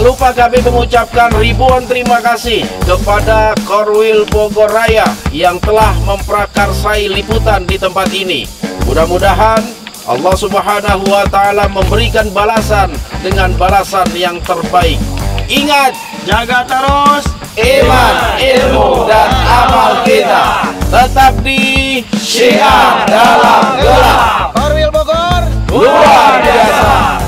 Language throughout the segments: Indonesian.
Tak lupa kami mengucapkan ribuan terima kasih kepada Korwil Bogor Raya yang telah memprakarsai liputan di tempat ini. Mudah-mudahan Allah Subhanahu wa Ta'ala memberikan balasan dengan balasan yang terbaik. Ingat, jaga terus iman, ilmu, dan amal kita. Tetap di Syiar Dalam Gelap. Korwil Bogor Luar biasa.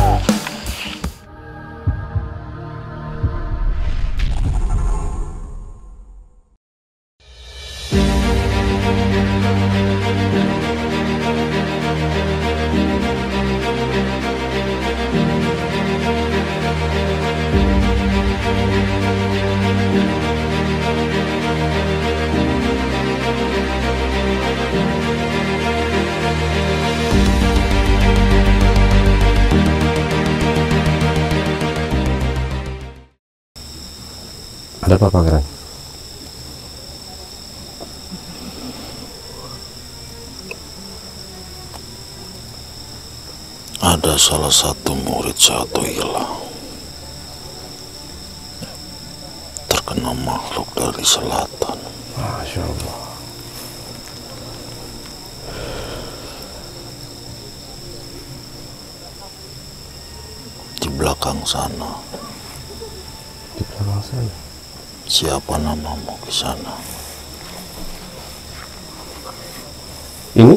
Ada apa, Pangeran? Ada salah satu murid Syatoila terkena makhluk dari selatan. Masya Allah. Di belakang sana. Di belakang sana. Siapa namamu di sana? Ini?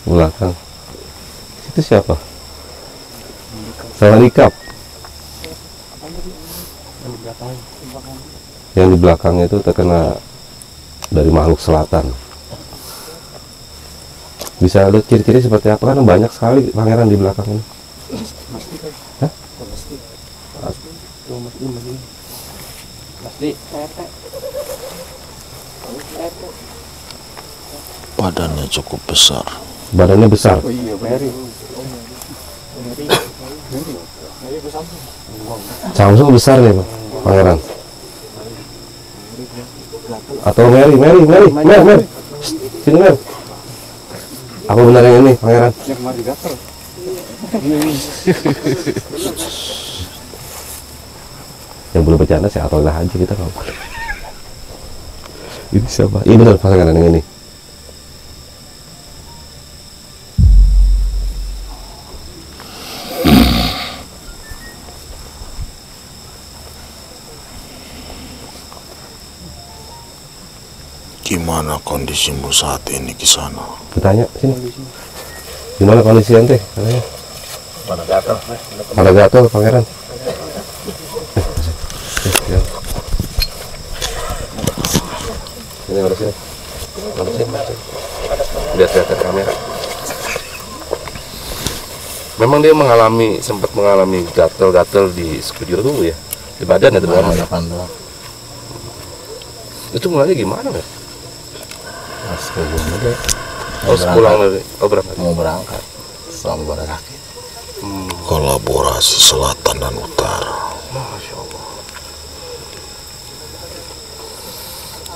Belakang. Itu siapa? Salah nikap. Yang di belakang itu terkena dari makhluk selatan. Bisa lihat ciri-ciri seperti apa? Kan banyak sekali pangeran di belakang ini. Hah? Badannya cukup besar. Badannya besar. Samsung besar nih, pangeran. Atau Mary. Shh, sini Mary. Apa benar yang ini, pangeran? Yang belum bercanda saya atau aja kita nggak boleh. Ini siapa? Iya benar, pangeran yang ini. Gimana kondisimu saat ini di sana? Bertanya sini. Gimana kondisi ente? Katanya. Pada gatal, pangeran. Ini harus sini. Lihat ke kamera. Memang dia sempat mengalami gatal-gatal di sekujur tubuh ya, di badan ya terutama. Itu mulanya gimana ya? Pas ke gunung deh. Pulang dari berangkat. Mau berangkat. Sama pada sakit. Kolaborasi selatan dan utara. Masya Allah.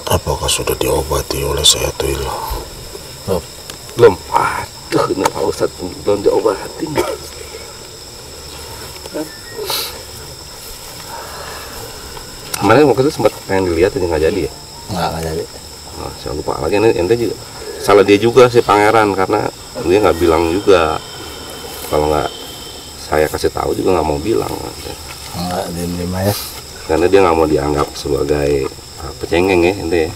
Apakah sudah diobati oleh Syatoila? Belum. Aduh, ini Pak Ustadz belum diobatin. Kemarin waktu itu sempat pengen dilihat aja nggak jadi ya? Nggak jadi. Nah, saya lupa lagi ente juga salah dia juga si pangeran karena dia nggak bilang juga. Kalau nggak saya kasih tahu juga nggak mau bilang. Nggak diem aja. Karena dia nggak mau dianggap sebagai pecengeng ya ente.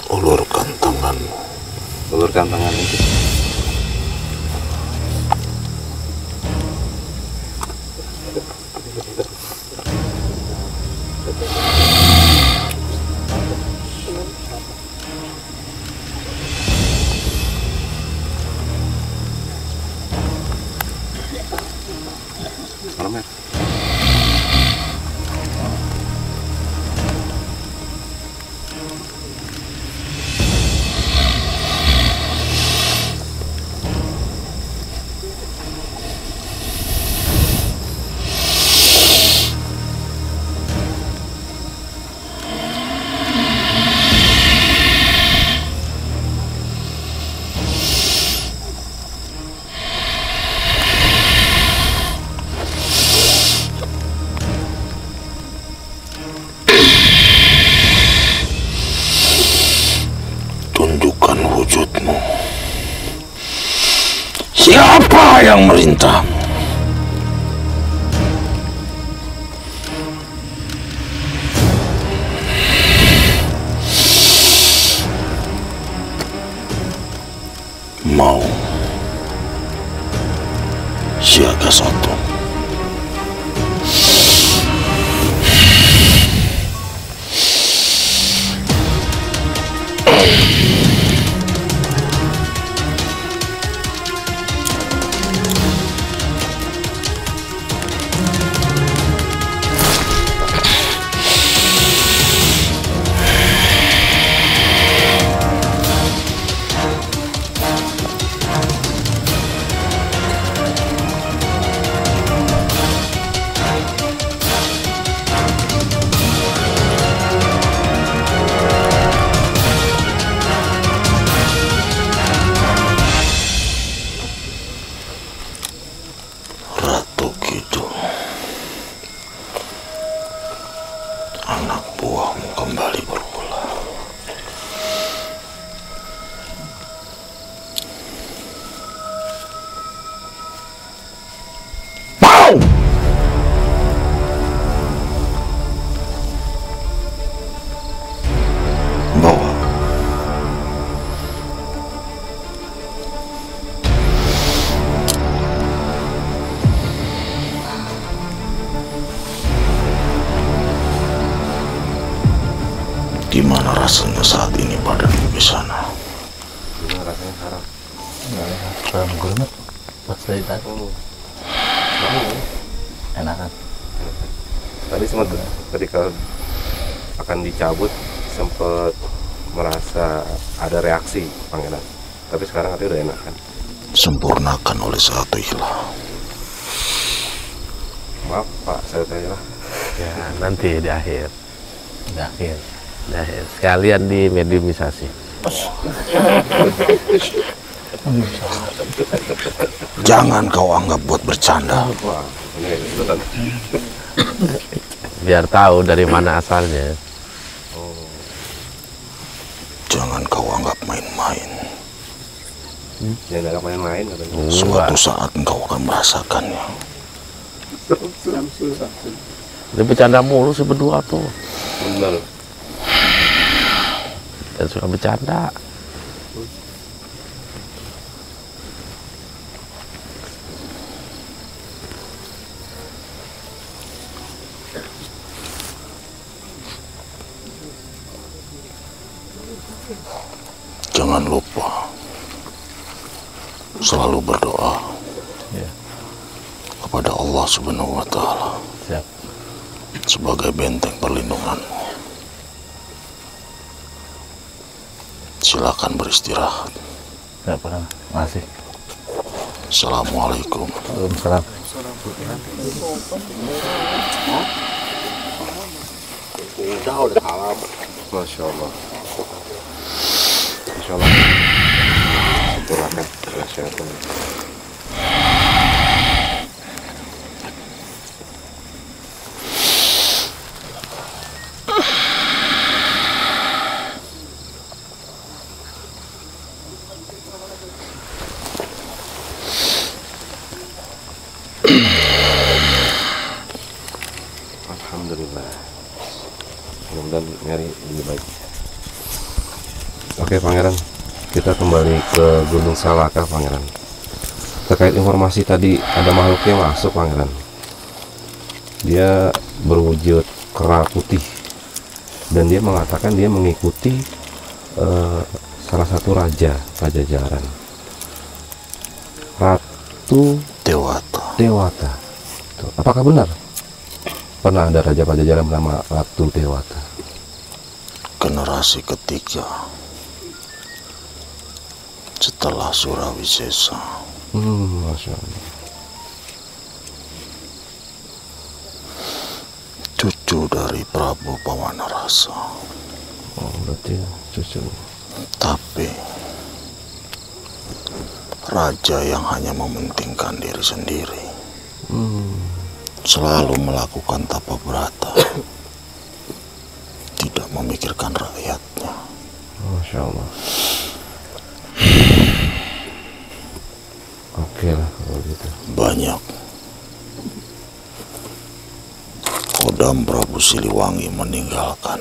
Ulurkan tanganmu. Ulurkan tangan itu. Malam ya. Siapa yang merintah? Mau siaga satu. Ratu Kidul, anak buahmu kembali berulah. Mau! Bawa. Gimana rasanya saat ini badanmu di sana? Gimana rasanya sekarang? Kurang gurmet. Pas dari tadi enakan. Tadi sempat ketika akan dicabut sempat merasa ada reaksi pangeran. Tapi sekarang katanya udah enak kan? Sempurnakan oleh satu ilah. Maaf Pak, saya tanya lah. Ya, nanti di akhir. Di akhir. Di akhir. Sekalian di mediumisasi. Jangan kau anggap buat bercanda. Wah, ini betul. Biar tahu dari mana asalnya. Jangan kau anggap main-main. Yang nggak main-main katanya. Suatu saat engkau akan merasakannya. Dia bercanda mulu sih berdua tuh. Benar. Dan suka bercanda. Jangan lupa selalu berdoa Ya. kepada Allah Subhanahu wa Ta'ala Siap. sebagai benteng perlindunganmu. Silakan beristirahat. Siap, Pak. Masih. Assalamualaikum. Waalaikumsalam. Masya Allah. Masya Allah. Sempurnakan kesehatan. Alhamdulillah. Mudah-mudahan Mary lebih baik. Oke Pangeran, kita kembali ke Gunung Salaka Pangeran. Terkait informasi tadi ada makhluknya masuk Pangeran. Dia berwujud kera putih dan dia mengatakan dia mengikuti salah satu raja Pajajaran, Ratu Dewata. Dewata. Tuh, apakah benar pernah ada raja Pajajaran bernama Ratu Dewata? Generasi ketiga setelah Surawisesa. Masya Allah. Cucu dari Prabu Pawanarasa. Oh, berarti cucu. Tapi raja yang hanya mementingkan diri sendiri, selalu melakukan tapa brata, tidak memikirkan rakyatnya. Masya Allah. Oke. Oke lah kalau gitu. Banyak Kodam Prabu Siliwangi meninggalkan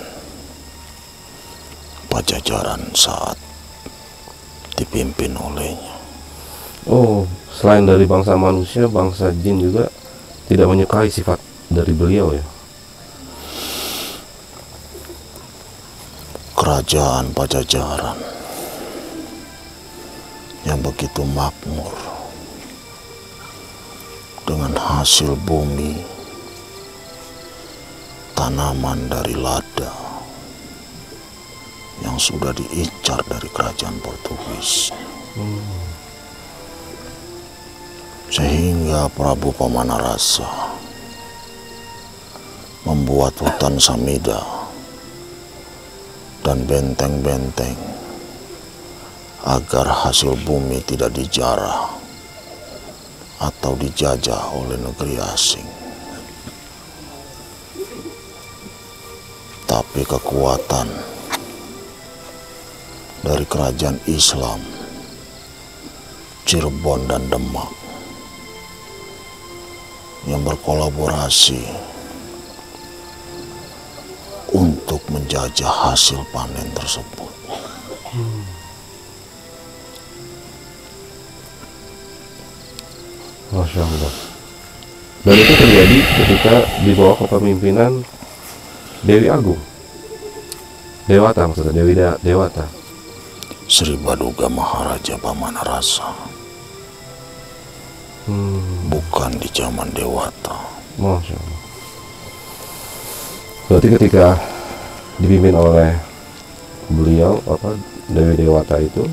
Pajajaran saat dipimpin olehnya. Oh, selain dari bangsa manusia, bangsa jin juga tidak menyukai sifat dari beliau ya? Kerajaan Pajajaran yang begitu makmur dengan hasil bumi, tanaman dari lada yang sudah diincar dari kerajaan Portugis. Sehingga Prabu Pamanarasa membuat hutan Samida dan benteng-benteng agar hasil bumi tidak dijarah atau dijajah oleh negeri asing. Tapi kekuatan dari kerajaan Islam Cirebon dan Demak yang berkolaborasi untuk menjajah hasil panen tersebut. Masya Allah. Dan itu terjadi ketika di bawah kepemimpinan Dewi Agung, Dewata maksudnya, Dewi Dewata. Sri Baduga Maharaja Pamanarasa. Bukan di zaman Dewata. Masya Allah. Berarti ketika dipimpin oleh beliau, Dewi Dewata itu,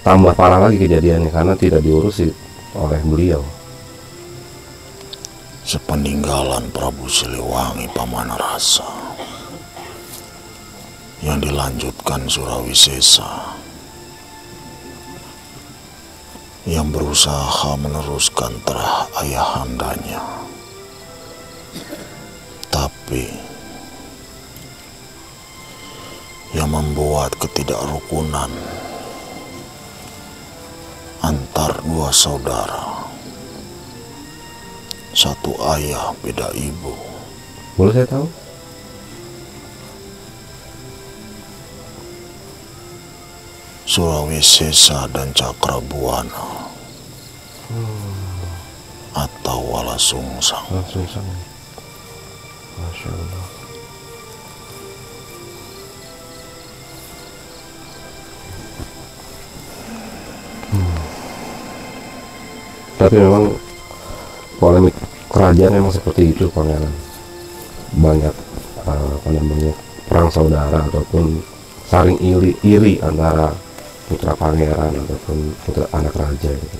tambah parah lagi kejadiannya karena tidak diurusi oleh beliau. Sepeninggalan Prabu Siliwangi Pamanarasa yang dilanjutkan Surawisesa yang berusaha meneruskan terah ayahandanya, tapi yang membuat ketidakrukunan antar dua saudara, satu ayah beda ibu. Boleh saya tahu? Surawisesa dan Cakrabuana atau Walasungsang. Langsung sama. Masya Allah. Tapi memang polemik kerajaan memang seperti itu, Pangeran. Banyak perang saudara ataupun saling iri antara putra pangeran ataupun putra anak raja gitu.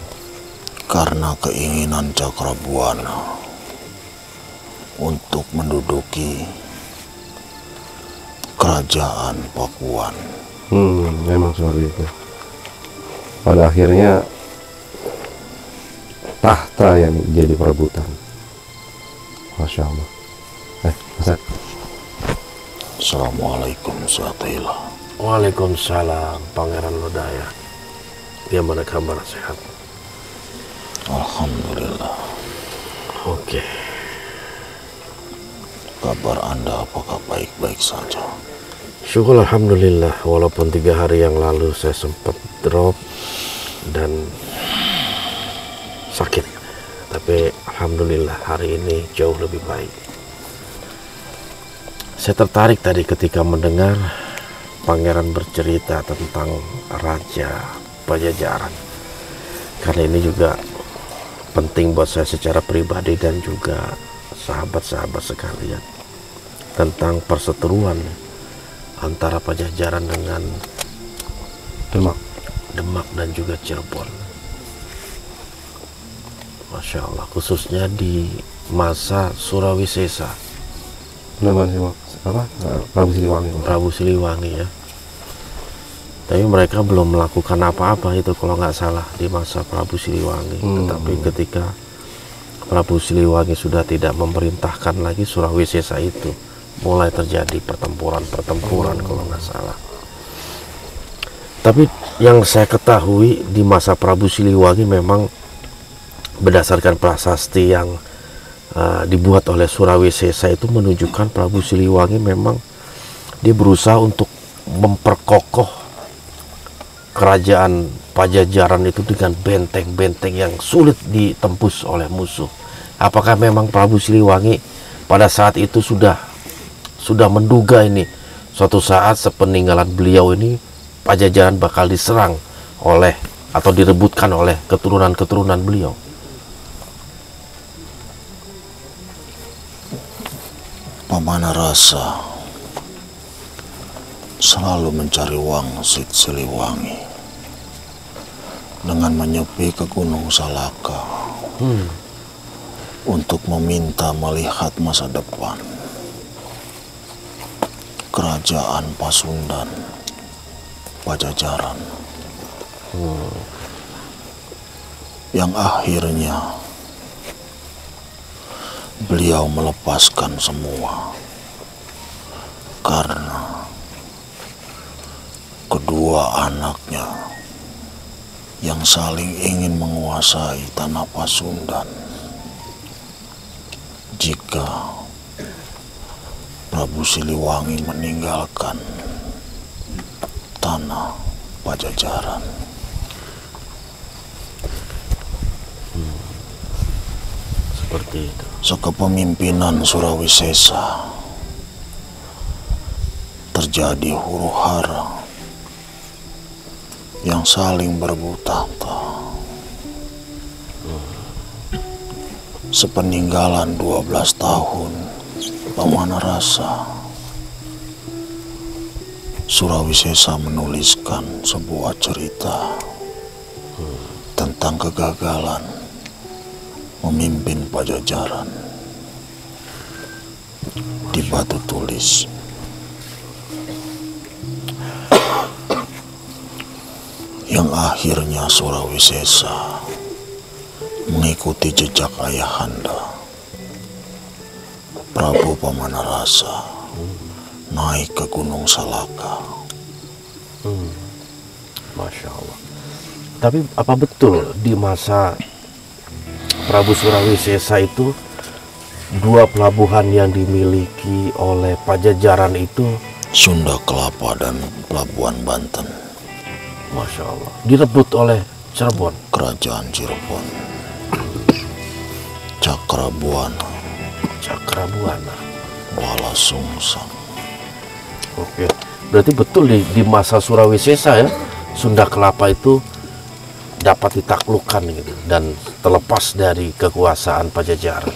Karena keinginan Cakrabuana untuk menduduki kerajaan Pakuan. Memang seperti itu. Pada akhirnya tahta yang jadi perebutan. Masya Allah. Ustaz. Assalamualaikum warahmatullahi. Waalaikumsalam, Pangeran Lodaya. Gimana kabar, sehat? Alhamdulillah. Oke. Kabar Anda apakah baik-baik saja? Syukur alhamdulillah, walaupun 3 hari yang lalu saya sempat drop dan sakit, tapi alhamdulillah hari ini jauh lebih baik. Saya tertarik tadi ketika mendengar Pangeran bercerita tentang Raja Pajajaran, karena ini juga penting buat saya secara pribadi dan juga sahabat-sahabat sekalian, tentang perseteruan antara Pajajaran dengan Demak dan juga Cirebon. Masya Allah, khususnya di masa Surawisesa, Prabu Siliwangi ya. Tapi mereka belum melakukan apa-apa itu kalau nggak salah di masa Prabu Siliwangi. Tetapi ketika Prabu Siliwangi sudah tidak memerintahkan lagi Surawisesa itu, mulai terjadi pertempuran kalau nggak salah. Tapi Yang saya ketahui di masa Prabu Siliwangi memang berdasarkan prasasti yang dibuat oleh Surawisesa itu menunjukkan Prabu Siliwangi memang dia berusaha untuk memperkokoh kerajaan Pajajaran itu dengan benteng-benteng yang sulit ditembus oleh musuh. Apakah memang Prabu Siliwangi pada saat itu sudah menduga ini suatu saat sepeninggalan beliau ini Pajajaran bakal diserang oleh atau direbutkan oleh keturunan-keturunan beliau? Pamanarasa selalu mencari Wangsit Siliwangi dengan menyepi ke Gunung Salaka untuk meminta melihat masa depan kerajaan Pasundan Pajajaran, yang akhirnya beliau melepaskan semua karena kedua anaknya yang saling ingin menguasai tanah Pasundan. Jika Prabu Siliwangi meninggalkan tanah Pajajaran, Seperti itu. sekepemimpinan Surawisesa terjadi huru-hara yang saling berebut tahta. Sepeninggalan 12 tahun Pamanarasa, Surawisesa menuliskan sebuah cerita tentang kegagalan memimpin Pajajaran di batu tulis. Yang akhirnya Surawisesa mengikuti jejak ayahanda Prabu Pamanarasa naik ke Gunung Salaka. Masya Allah. Tapi apa betul di masa Prabu Surawisesa itu dua pelabuhan yang dimiliki oleh Pajajaran itu, Sunda Kelapa dan Pelabuhan Banten, Masya Allah, direbut oleh Cirebon? Kerajaan Cirebon, Cakrabuana, Cakrabuana. Wala Sungsang. Oke, berarti betul di masa Surawisesa ya, Sunda Kelapa itu dapat ditaklukkan gitu dan terlepas dari kekuasaan Pajajaran.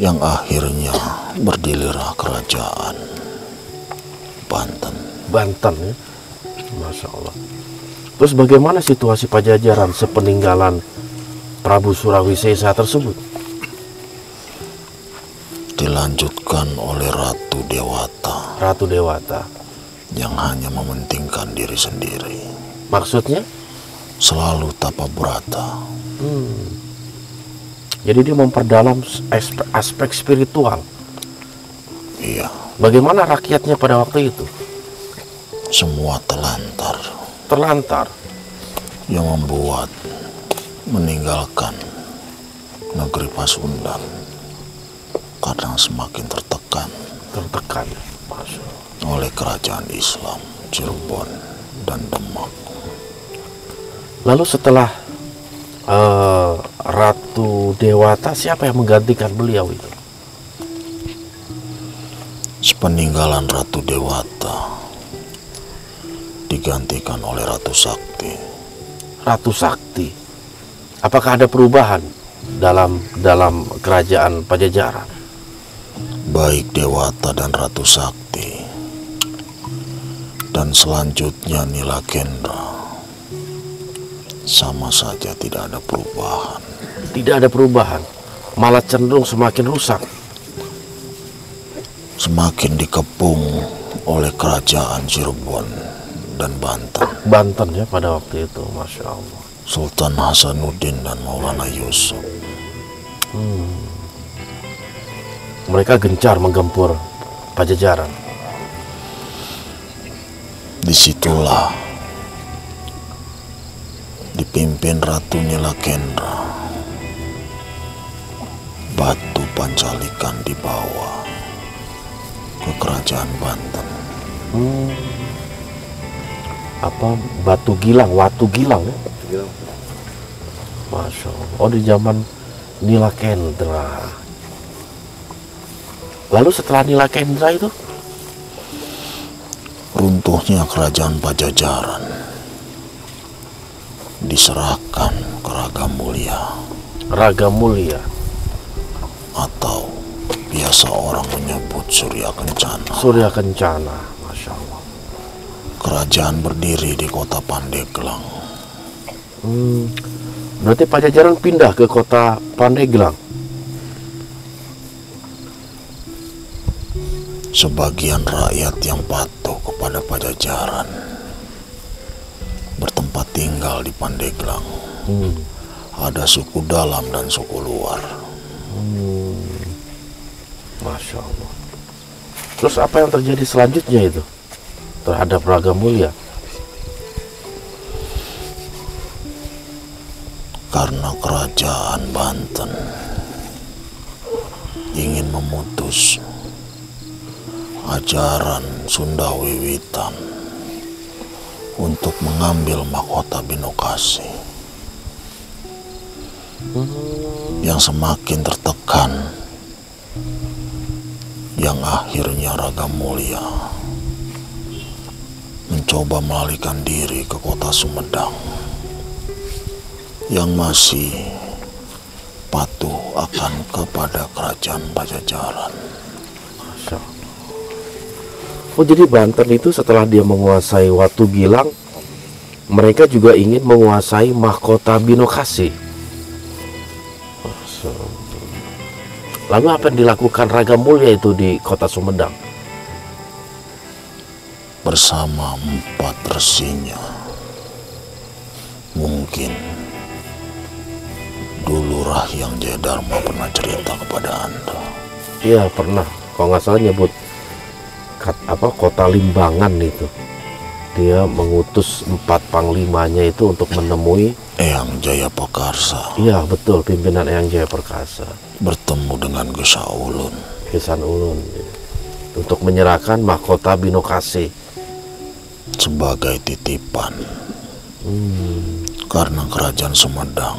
Yang akhirnya berdirilah kerajaan Banten. Banten ya, Masya Allah. Terus bagaimana situasi Pajajaran sepeninggalan Prabu Surawisesa tersebut? Dilanjutkan oleh Ratu Dewata Ratu Dewata, yang hanya mementingkan diri sendiri, maksudnya? selalu tapa brata. Jadi dia memperdalam aspek spiritual. Iya, Bagaimana rakyatnya pada waktu itu? semua telantar, Terlantar. yang membuat meninggalkan negeri Pasundan karena semakin tertekan Tertekan. Masya Allah. oleh kerajaan Islam Cirebon dan Demak. Lalu setelah Ratu Dewata, siapa yang menggantikan beliau itu? Sepeninggalan Ratu Dewata digantikan oleh Ratu Sakti. Ratu Sakti. Apakah ada perubahan dalam kerajaan Pajajaran? Baik Dewata dan Ratu Sakti, dan selanjutnya Nilakendra, sama saja tidak ada perubahan. Tidak ada perubahan, malah cenderung semakin rusak. Semakin dikepung oleh kerajaan Cirebon dan Banten, Banten ya pada waktu itu, Masya Allah. Sultan Hasanuddin dan Maulana Yusuf. Mereka gencar menggempur Pajajaran. Disitulah pimpin Ratu Nilakendra, batu Pancalikan dibawa ke kerajaan Banten. Apa batu gilang, watu gilang ya? Masya Allah. Oh, di zaman Nilakendra. Lalu setelah Nilakendra itu runtuhnya kerajaan Pajajaran, diserahkan ke Ragamulya, Ragamulya atau biasa orang menyebut Surya Kencana. Surya Kencana. Masya Allah. Kerajaan berdiri di kota Pandeglang. Berarti Pajajaran pindah ke kota Pandeglang. Sebagian rakyat yang patuh kepada Pajajaran bertempat tinggal di Pandeglang. Ada suku dalam dan suku luar. Masya Allah. Terus apa yang terjadi selanjutnya itu terhadap Ragamulya? Karena kerajaan Banten ingin memutus ajaran Sunda Wiwitan untuk mengambil mahkota Binokasi, yang semakin tertekan, yang akhirnya Ragamulya mencoba melarikan diri ke kota Sumedang yang masih patuh akan kepada kerajaan Pajajaran. Masya Allah. Oh, jadi Banten itu setelah dia menguasai Watu Gilang, mereka juga ingin menguasai mahkota Binokasi. Masya Allah. Lalu apa yang dilakukan Ragamulya itu di kota Sumedang? Bersama 4 resinya. Mungkin dulu Rahyang Jayadharma pernah cerita kepada Anda. Iya, pernah. Kalau nggak salah nyebut kota Limbangan itu. Dia mengutus 4 panglimanya itu untuk menemui Eyang Jayaperkasa. Iya, betul, pimpinan Eyang Jayaperkasa. Bertemu dengan Gesa Ulun. Gesan Ulun. Untuk menyerahkan mahkota Binokasi sebagai titipan. Karena kerajaan Sumedang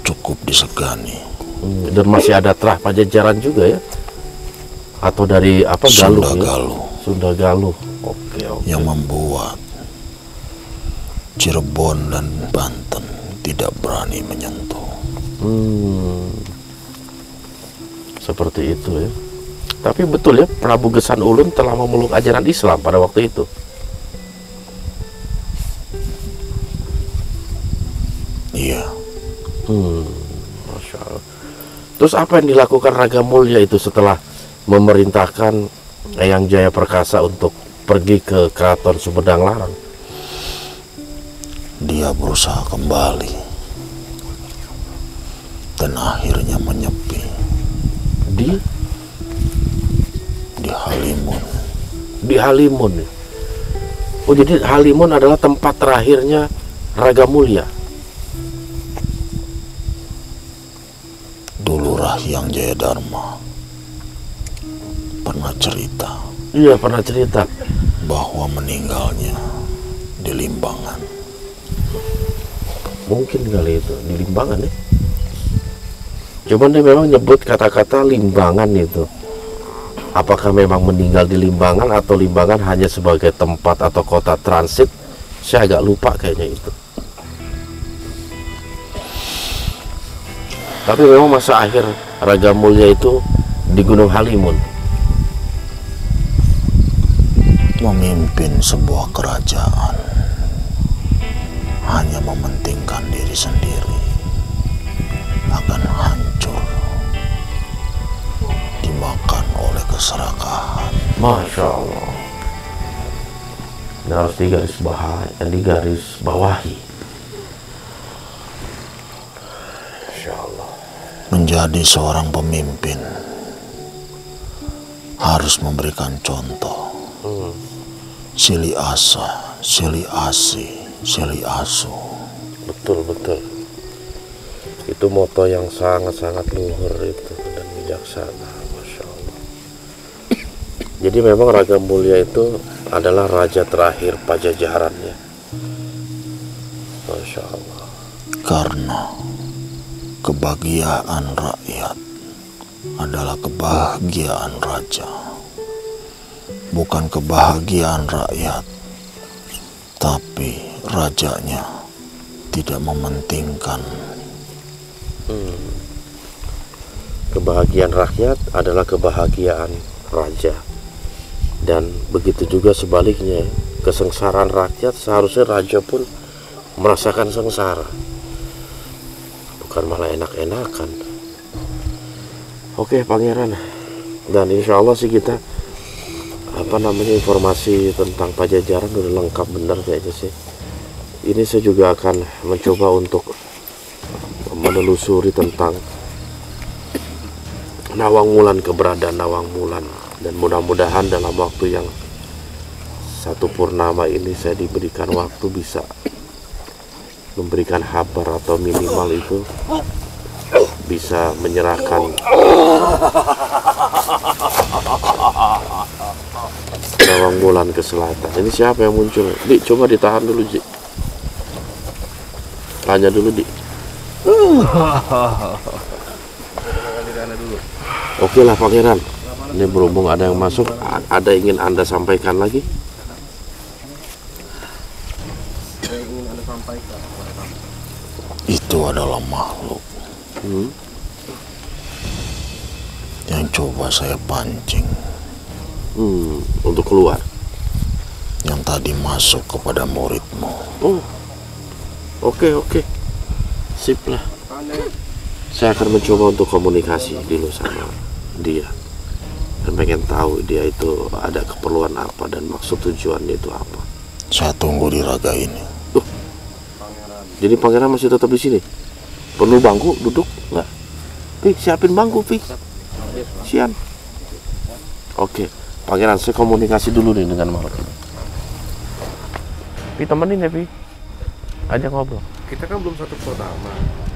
cukup disegani. Dan masih ada Trah Pajajaran juga ya? Atau dari apa, Galuh? Sunda ya? Galuh. Sunda Galuh. Oke. Yang membuat Cirebon dan Banten tidak berani menyentuh. Seperti itu ya. Tapi betul ya, Prabu Gesan Ulun telah memeluk ajaran Islam pada waktu itu. Iya. Masya Allah. Terus apa yang dilakukan Ragamulya itu setelah memerintahkan Eyang Jayaperkasa untuk pergi ke Keraton Sumedang Larang? Dia berusaha kembali dan akhirnya menyepi Di Halimun. Di Halimun. Oh, jadi Halimun adalah tempat terakhirnya Ragamulya. Dulu Rahyang Jayadharma pernah cerita Iya, pernah cerita bahwa meninggalnya di Limbangan. mungkin kali itu di Limbangan ya. Cuman dia memang nyebut kata-kata Limbangan itu. Apakah memang meninggal di Limbangan atau Limbangan hanya sebagai tempat atau kota transit? Saya agak lupa kayaknya itu. Tapi memang masa akhir Ragamulya itu di Gunung Halimun. Memimpin sebuah kerajaan hanya mementingkan diri sendiri akan hancur dimakan oleh keserakahan. Masya Allah. Ini harus digaris bawahi. Masya Allah. Menjadi seorang pemimpin harus memberikan contoh. Sili asa, sili asi, Sili Asu. Betul. Itu moto yang sangat-sangat luhur itu dan bijaksana, Masya Allah. Jadi memang Raga Mulia itu adalah raja terakhir Pajajaran ya. Masya Allah. Karena kebahagiaan rakyat adalah kebahagiaan raja. Bukan kebahagiaan rakyat, tapi rajanya tidak mementingkan. Kebahagiaan rakyat adalah kebahagiaan raja. Dan begitu juga sebaliknya, kesengsaraan rakyat seharusnya raja pun merasakan sengsara, bukan malah enak-enakan. Oke Pangeran, dan insya Allah sih kita informasi tentang Pajajaran udah lengkap benar kayaknya sih. Ini saya juga akan mencoba untuk menelusuri tentang Nawang Wulan, keberadaan Nawang Wulan, dan mudah-mudahan dalam waktu yang 1 purnama ini saya diberikan waktu bisa memberikan kabar atau minimal itu bisa menyerahkan Nawang Wulan ke selatan. Ini siapa yang muncul? Dik, coba ditahan dulu, Dik. Tanya dulu, Dik. Oke lah Pangeran. Ini berhubung ada yang masuk, ada ingin Anda sampaikan lagi? Itu adalah makhluk yang coba saya pancing. Untuk keluar. Yang tadi masuk kepada muridmu. Oh, oke. Sip lah. Saya akan mencoba untuk komunikasi dulu sama dia. Dan pengen tahu dia itu ada keperluan apa dan maksud tujuannya itu apa. Saya tunggu di raga ini. Jadi Pangeran masih tetap di sini? Perlu bangku duduk nggak? Pi, siapin bangku, Pi. Sian. Oke, Pangeran, saya komunikasi dulu nih dengan makhluk ini. Pi, temenin ya, Pi. Aja ngobrol. Kita kan belum 1 purnama.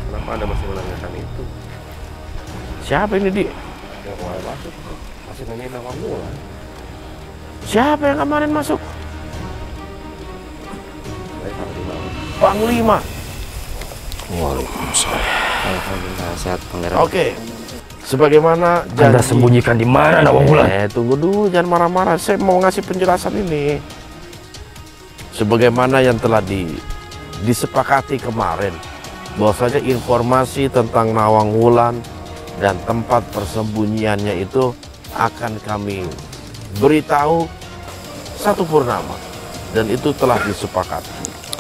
Kenapa Anda masih menanyakan itu? Siapa ini, Di? Yang kemarin masuk masih nanyain Nawang Wulan. Siapa yang kemarin masuk? Panglima. Panglima. Waalaikumsalam. Alhamdulillah sehat Pangeran. Oke. Sebagaimana janji. Anda sembunyikan di mana Nawang Wulan? Tunggu dulu, jangan marah-marah. Saya mau ngasih penjelasan ini. Sebagaimana yang telah disepakati kemarin, bahwasanya informasi tentang Nawang Wulan dan tempat persembunyiannya itu akan kami beritahu 1 purnama, dan itu telah disepakati.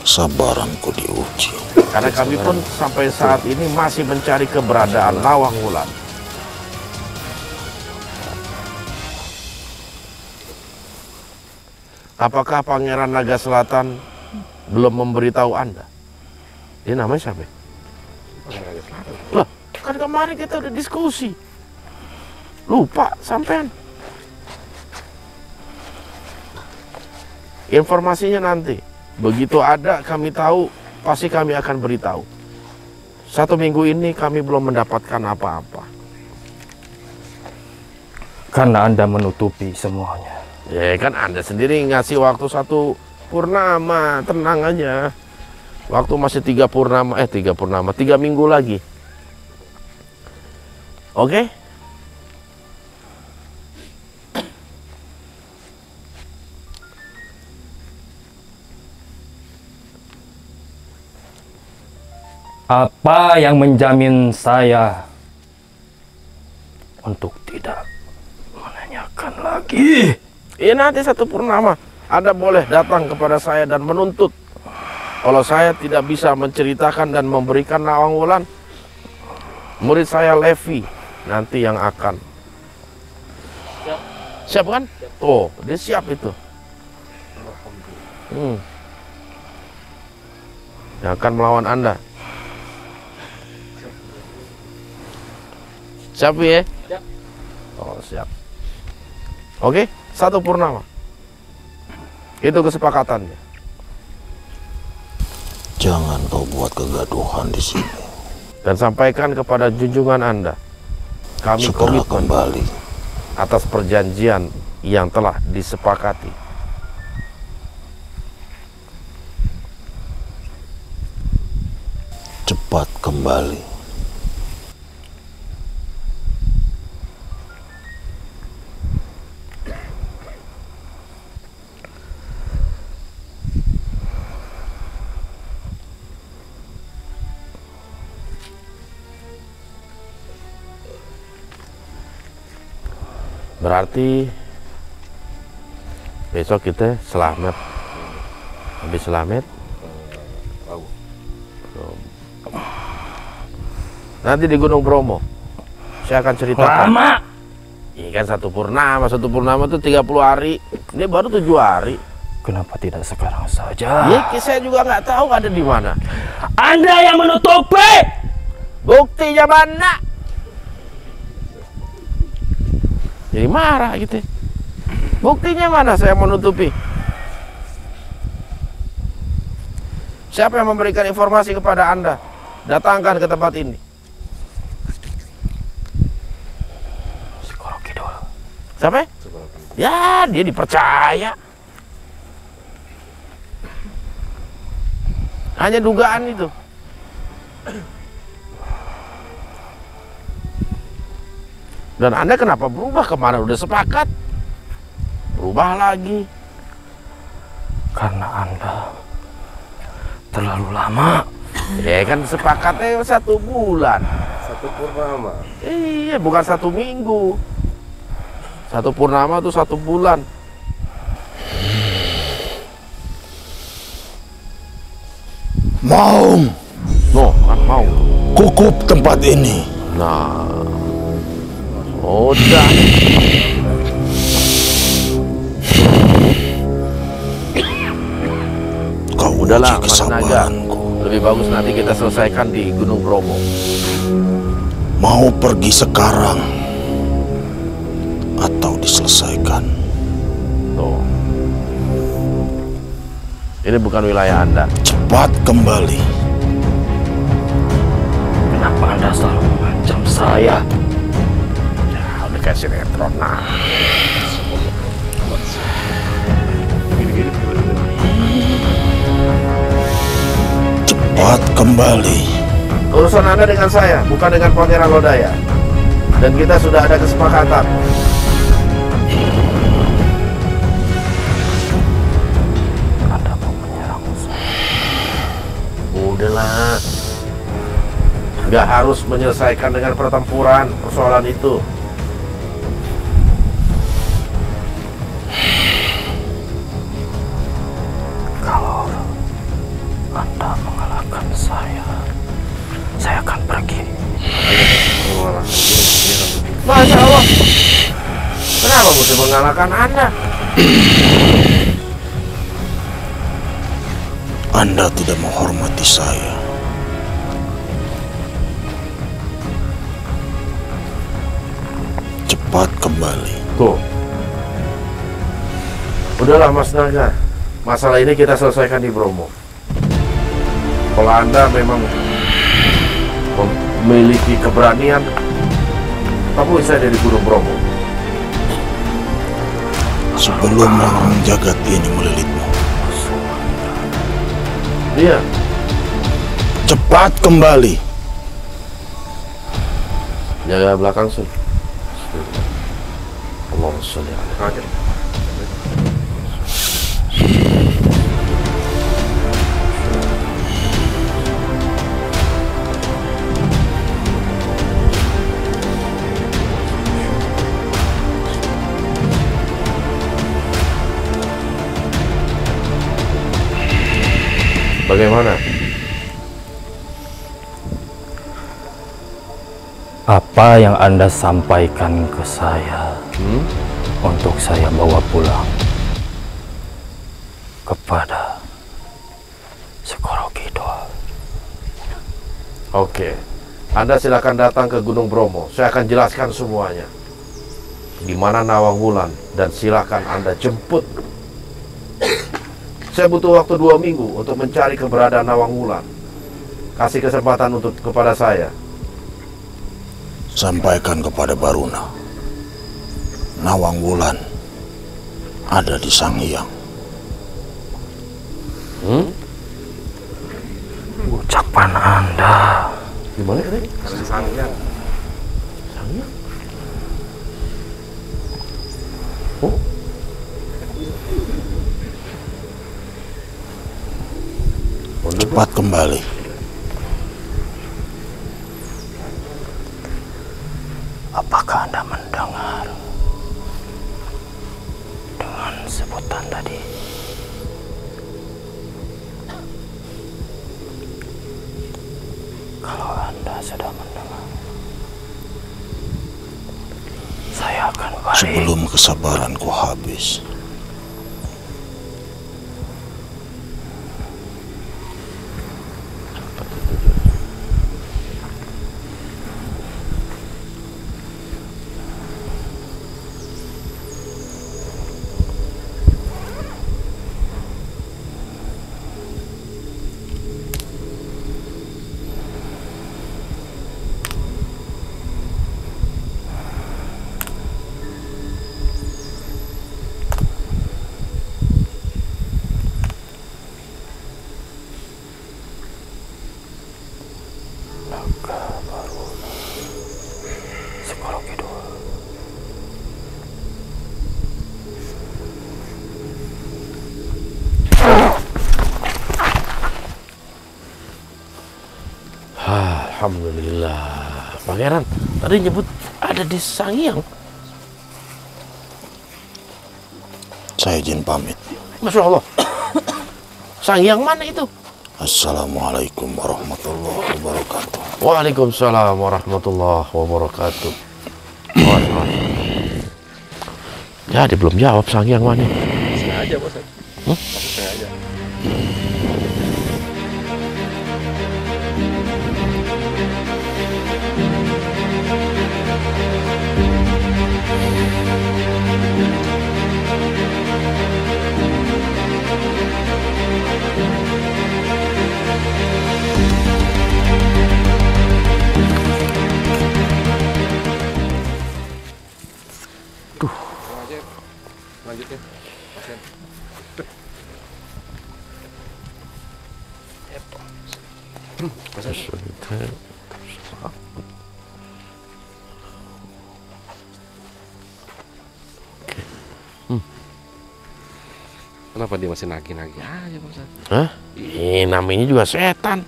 Sabaranku diuji. Karena kami pun sampai saat ini masih mencari keberadaan Nawang Wulan. Apakah Pangeran Naga Selatan belum memberitahu Anda? Dia namanya siapa? Lah, kan kemarin kita udah diskusi. Lupa sampean. Informasinya nanti. Begitu ada kami tahu, pasti kami akan beritahu. 1 minggu ini kami belum mendapatkan apa-apa. Karena Anda menutupi semuanya. Ya kan Anda sendiri ngasih waktu 1 purnama, tenang aja. Waktu masih 3 minggu lagi. Oke? Apa yang menjamin saya untuk tidak menanyakan lagi? Ya nanti 1 purnama Anda boleh datang kepada saya dan menuntut. Kalau saya tidak bisa menceritakan dan memberikan Nawang Wulan, murid saya Levi nanti yang akan. Siap kan? Oh, dia siap itu. Yang akan melawan Anda. Siap ya? Siap. Oh, siap. Oke, 1 purnama. Itu kesepakatannya. Jangan kau buat kegaduhan di sini. Dan sampaikan kepada junjungan Anda, kami Segera komitmen kembali. atas perjanjian yang telah disepakati. Cepat kembali. Berarti besok kita selamat. Habis selamat nanti di Gunung Bromo saya akan ceritakan. Lama. Ini kan satu purnama itu 30 hari. Ini baru 7 hari. Kenapa tidak sekarang saja? Ya, saya juga nggak tahu ada di mana. Anda yang menutupi. Buktinya mana? Jadi marah gitu. Buktinya mana saya menutupi? Siapa yang memberikan informasi kepada Anda? Datangkan ke tempat ini. Segoro Kidul. Siapa? Ya, dia dipercaya. Hanya dugaan itu. Dan Anda kenapa berubah? Kemana udah sepakat? Berubah lagi. Karena Anda terlalu lama. Ya kan sepakatnya 1 bulan. 1 purnama. Iya, bukan 1 minggu. 1 purnama itu 1 bulan. Mau No, kan mau. kukup tempat ini. Nah, udah. Kau Udahlah, uji Mas Naga. kesabaranku. Lebih bagus nanti kita selesaikan di Gunung Bromo. Mau pergi sekarang atau diselesaikan? Tuh. Ini bukan wilayah Anda. Cepat kembali. Kenapa Anda selalu mengancam saya? Ya, udah kayak sinetron. Nah, Cepat kembali. urusan Anda dengan saya, bukan dengan Pangeran Lodaya. Dan kita sudah ada kesepakatan. Anda mau menyerang saya. Udahlah. Nggak harus menyelesaikan dengan pertempuran persoalan itu. Kalau Anda mengalahkan saya akan pergi. Masya Allah. Kenapa mesti mengalahkan Anda? Anda tidak menghormati saya. Cepat kembali. Tuh. Udahlah Mas Naga. Masalah ini kita selesaikan di Bromo. Kalau Anda memang memiliki keberanian, temui saya dari Gunung Bromo. Sebelum orang jagat ini melilitmu, Iya. cepat kembali. Jaga belakang Sun. Allahumma sholli alaihi. Bagaimana? Apa yang Anda sampaikan ke saya untuk saya bawa pulang kepada Segoro Kidul? Oke. Anda silakan datang ke Gunung Bromo. Saya akan jelaskan semuanya. Di mana Nawang Wulan, dan silakan Anda jemput Saya butuh waktu 2 minggu untuk mencari keberadaan Nawang Wulan. Kasih kesempatan kepada saya. Sampaikan kepada Baruna, Nawang Wulan ada di Sang Hyang. Ucapan Anda. Gimana tadi? Sang Hyang. Sanghyang? Oh. Cepat kembali. Apakah Anda mendengar dengan sebutan tadi? Kalau Anda sudah mendengar, saya akan balik. Sebelum kesabaranku habis, Psikologi dulu. Alhamdulillah. Pangeran tadi nyebut ada di Sang Hyang. saya izin pamit. Masya Allah. Sang Hyang mana itu? Assalamualaikum warahmatullahi wabarakatuh. Waalaikumsalam warahmatullahi wabarakatuh. Wah. Ya, dia belum jawab Sang Hyang mana. Sengaja bos. Sengaja. Lanjutnya. Kenapa dia masih nagih-nagih aja Pak Ustadz? Hah? Namanya juga setan.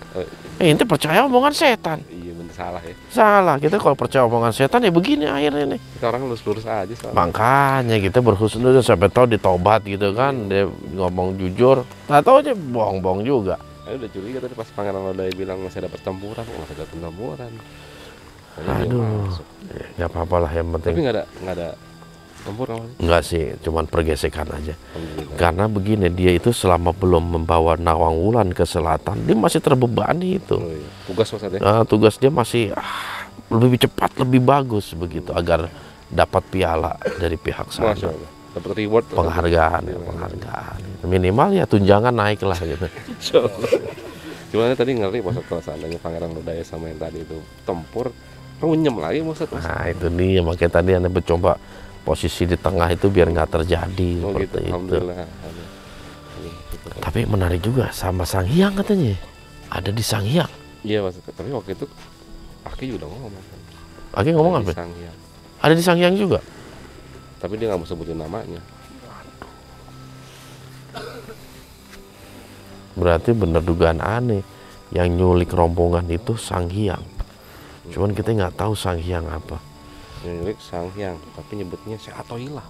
Ente percaya omongan setan? Iya bener salah ya. Salah, kita kalau percaya omongan setan ya begini akhirnya nih. Kita orang lurus-lurus aja soalnya. Makanya kita berhusnuzon sampai tahu ditobat gitu kan, dia ngomong jujur, tak tahu aja bohong-bohong juga. Saya udah curiga tadi pas Pangeran Lodaya bilang masih ada pertempuran, masih ada pertempuran. Aduh, nggak apa-apa lah yang Tapi penting. nggak ada tempur awalnya. Enggak sih, cuman pergesekan aja. Alhamdulillah. Karena begini, dia itu selama belum membawa Nawang Wulan ke selatan, dia masih terbebani itu. Oh, iya. Tugas Pak Ustadz ya. Tugas dia masih lebih cepat, lebih bagus begitu agar dapat piala dari pihak Masya sana. Allah. Dapat reward. Penghargaan, ya, penghargaan. Minimal ya tunjangan naik lah gitu. Masya Allah. Gimana tadi ngeri Pak Ustadz kalau seandainya Pangeran Lodaya sama yang tadi itu tempur, runyem lagi Pak Ustadz. Nah itu dia, makanya tadi Anda mencoba posisi di tengah itu biar nggak terjadi Oh seperti gitu. itu. Alhamdulillah. Tapi menarik juga sama Sang Hyang katanya. Ada di Sang Hyang. Iya Pak Ustadz. Tapi waktu itu Aki juga udah ngomong. Aki ngomong Ada di apa? Sang Hyang. Ada di Sang Hyang juga. Tapi dia nggak mau sebutin namanya. Berarti bener dugaan aneh. Yang nyulik rombongan itu Sang Hyang. Cuman kita nggak tahu Sang Hyang apa. Milik Sang Hyang, tapi nyebutnya Seatoilah.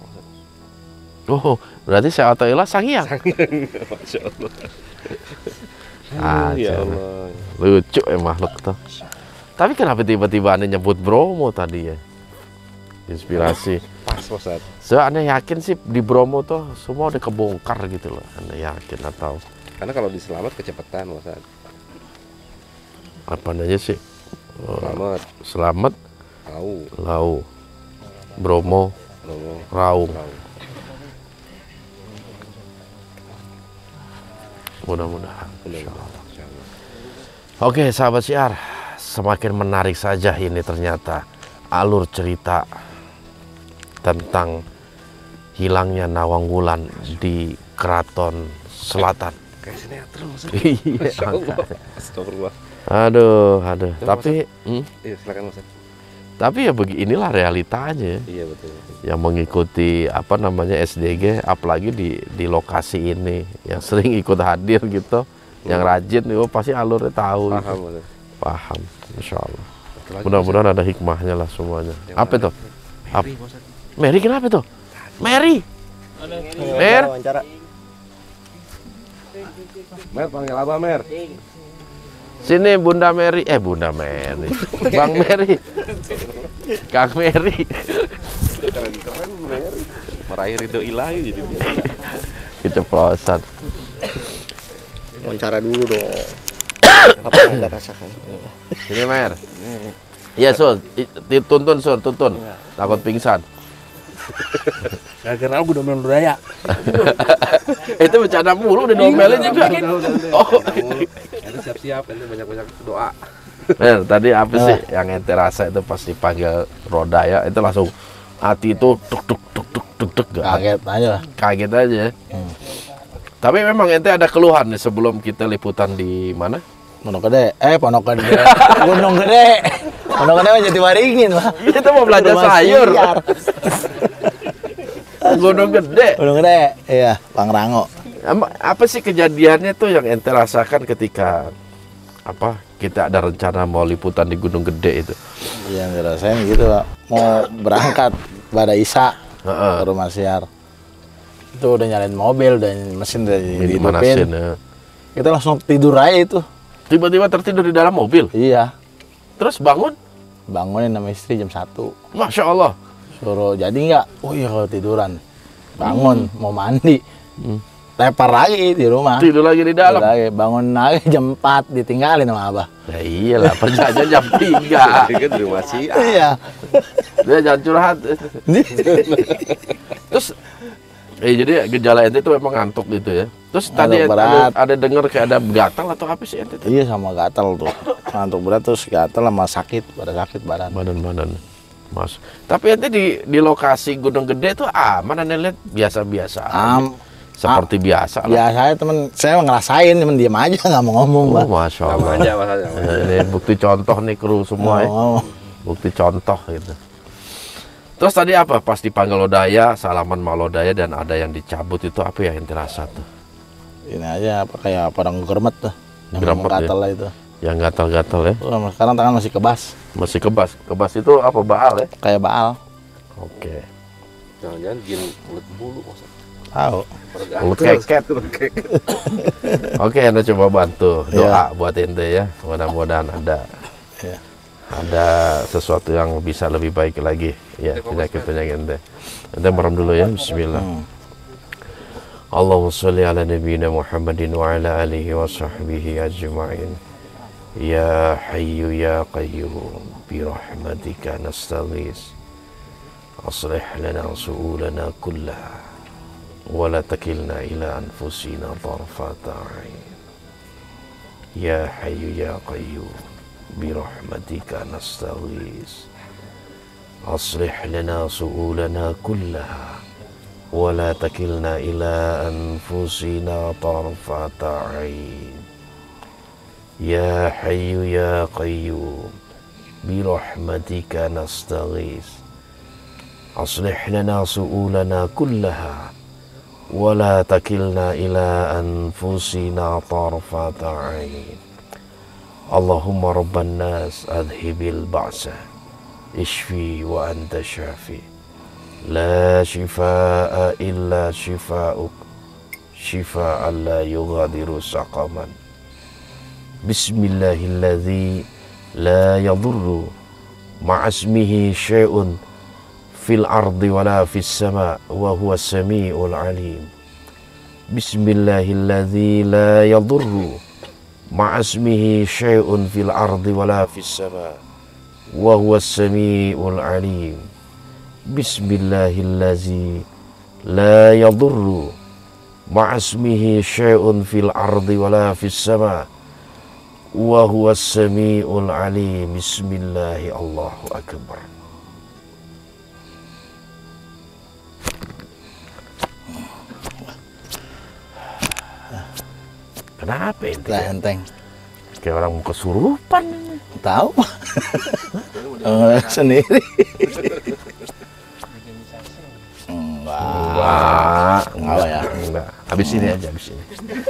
Oh, berarti saya Atoilah Sang Hyang. Masya Allah. Ah, Ya cewek. Allah. Lucu makhluk tuh. Tapi kenapa tiba-tiba Anda nyebut Bromo tadi ya? Inspirasi. Pas Ustadz. So, Anda yakin sih di Bromo tuh semua udah kebongkar gitu loh. Anda yakin atau Karena kalau di Selamat kecepatan Ustadz. apa aja sih? Selamat, Selamat, tahu, Lau, Bromo, Bromo, Raung. tahu. Mudah-mudahan. Oke, sahabat Syiar, semakin menarik saja ini ternyata alur cerita tentang hilangnya Nawang Wulan di Keraton Selatan. Kayak sinetron. Iya. Astagfirullah. Aduh. Terus, Tapi, Iya, silakan Mas. tapi ya beginilah realitanya. Iya betul. Yang mengikuti apa namanya SDG, apalagi di lokasi ini, yang sering ikut hadir gitu, yang rajin, pasti alurnya tahu. Paham, gitu. betul. Paham, insya Allah. Lagi, Mudah-mudahan ada hikmahnya lah semuanya. Yang Apa mana? itu? Mary kenapa tuh? Mary. Mer. Mer, panggil Abah Mer. Sini Bunda Mary, Bunda Mary, Bang Mary, Kang Mary. Keren Mer. Meraih ridho ilahi jadi. Keceplosan. Wawancara dulu dong. Apa yang Anda rasakan? Sini Mer. Iya Sul, tuntun Sul, tuntun. Takut pingsan. Gara-gara aku udah menuraya. Itu bercanda mulu udah diomelin juga. Oh. Ente siap-siap, ente banyak-banyak doa. Mer, tadi apa sih yang ente rasa itu pas dipanggil Rodaya itu langsung hati itu tuk Kaget aja lah. kaget aja. Tapi memang ente ada keluhan nih sebelum kita liputan di mana? Pondok Gede. Pondok Gede. Gunung Gede. Pondok Gede mah Jatiwaringin, Pak. Itu mau belanja Rumah sayur. Syiar. Gunung Gede. Gunung Gede. Iya, Pangrango. Apa sih kejadiannya tuh yang ente rasakan ketika apa kita ada rencana mau liputan di Gunung Gede itu? Iya, ngerasain gitu, Pak. Mau berangkat pada Isa Heeh. ke rumah Syiar. Itu udah nyalain mobil, udah mesin udah Dimanasin dihidupin. ya. Kita langsung tidur aja itu. Tiba-tiba tertidur di dalam mobil. Iya. Terus bangun, Bangunin sama istri jam 1. Masya Allah. Suruh jadi nggak? Oh iya kalau tiduran. Bangun, mau mandi. Tepar lagi di rumah. Tidur lagi di dalam. Tidur lagi. Bangun lagi jam 4 ditinggalin sama Abah. Ya iyalah, perjanjian jam 3. Kan di rumah sih. Iya. Dia jangan curhat. Terus jadi gejala ente itu memang ngantuk gitu ya. Terus tadi Ngantuk berat. ada dengar kayak ada gatal atau apa sih ente tuh? Iya sama gatal tuh. Ngantuk berat terus gatal sama sakit, pada sakit badan. Badan-badan. Mas. Tapi ente di lokasi Gunung Gede itu aman, ente lihat biasa-biasa. aja. Seperti biasa lah. Biasanya temen saya ngerasain, temen diem aja nggak mau ngomong, Pak. Masya Sama Allah. aja masalahnya. Ini bukti contoh nih kru semua ya. Ngomong. Bukti contoh gitu. Terus tadi apa? Pas dipanggil Lodaya, salaman sama Lodaya dan ada yang dicabut itu apa ya yang terasa tuh? Ini aja apa kayak padang germet tuh. Yang Gremet ya? gatal lah itu. Yang gatal-gatal ya? Tuh, sekarang tangan masih kebas. Masih kebas. Kebas itu apa baal ya? Kayak baal. Oke. Jangan-jangan jin ulet bulu masa. Tahu. Mulut keket. Oke, Anda coba bantu doa buat ente ya. Mudah-mudahan ada Iya. ada sesuatu yang bisa lebih baik lagi ya penyakit-penyakit ente. Ente merem dulu ya. Bismillah. Allahumma sholli ala nabiyyina Muhammadin wa ala alihi wa sahbihi ajma'in. Ya hayyu ya qayyum bi rahmatika nastaghis. Aslih lana su'ulana kullaha wa la takilna ila anfusina tarfata 'ain. Ya hayyu ya qayyum bi rahmatika nastaghis. Aslih lana su'ulana kullaha wa la takilna ila anfusina tarfata 'ain. Ya hayyu ya qayyum bi rahmatika nastaghis. Aslih lana su'ulana kullaha wa la takilna ila anfusina tarfata 'ain. Allahumma rabban nas adhibil ba'sa ishfi wa anta syafi la shifaa illa shifaa'uk shifaan la yughadiru saqaman. Bismillahilladzi la yadurru ma'asmihi syai'un fil ardi wala fis sama wa huwa samiul alim. Bismillahilladzi la yadurru ma'asmihi syai'un fil ardi wala fis sama wa huwa samiul alim. Bismillahilladzi la yadurru ma'asmihi syai'un fil ardi wala fis sama wa huwas sami'ul alim. Bismillahi Allahu akbar. Kenapa ente? Lah enteng. Kayak orang kesurupan. Tahu? Sendiri. Enggak ya. Enggak. Habis ini aja, habis ini.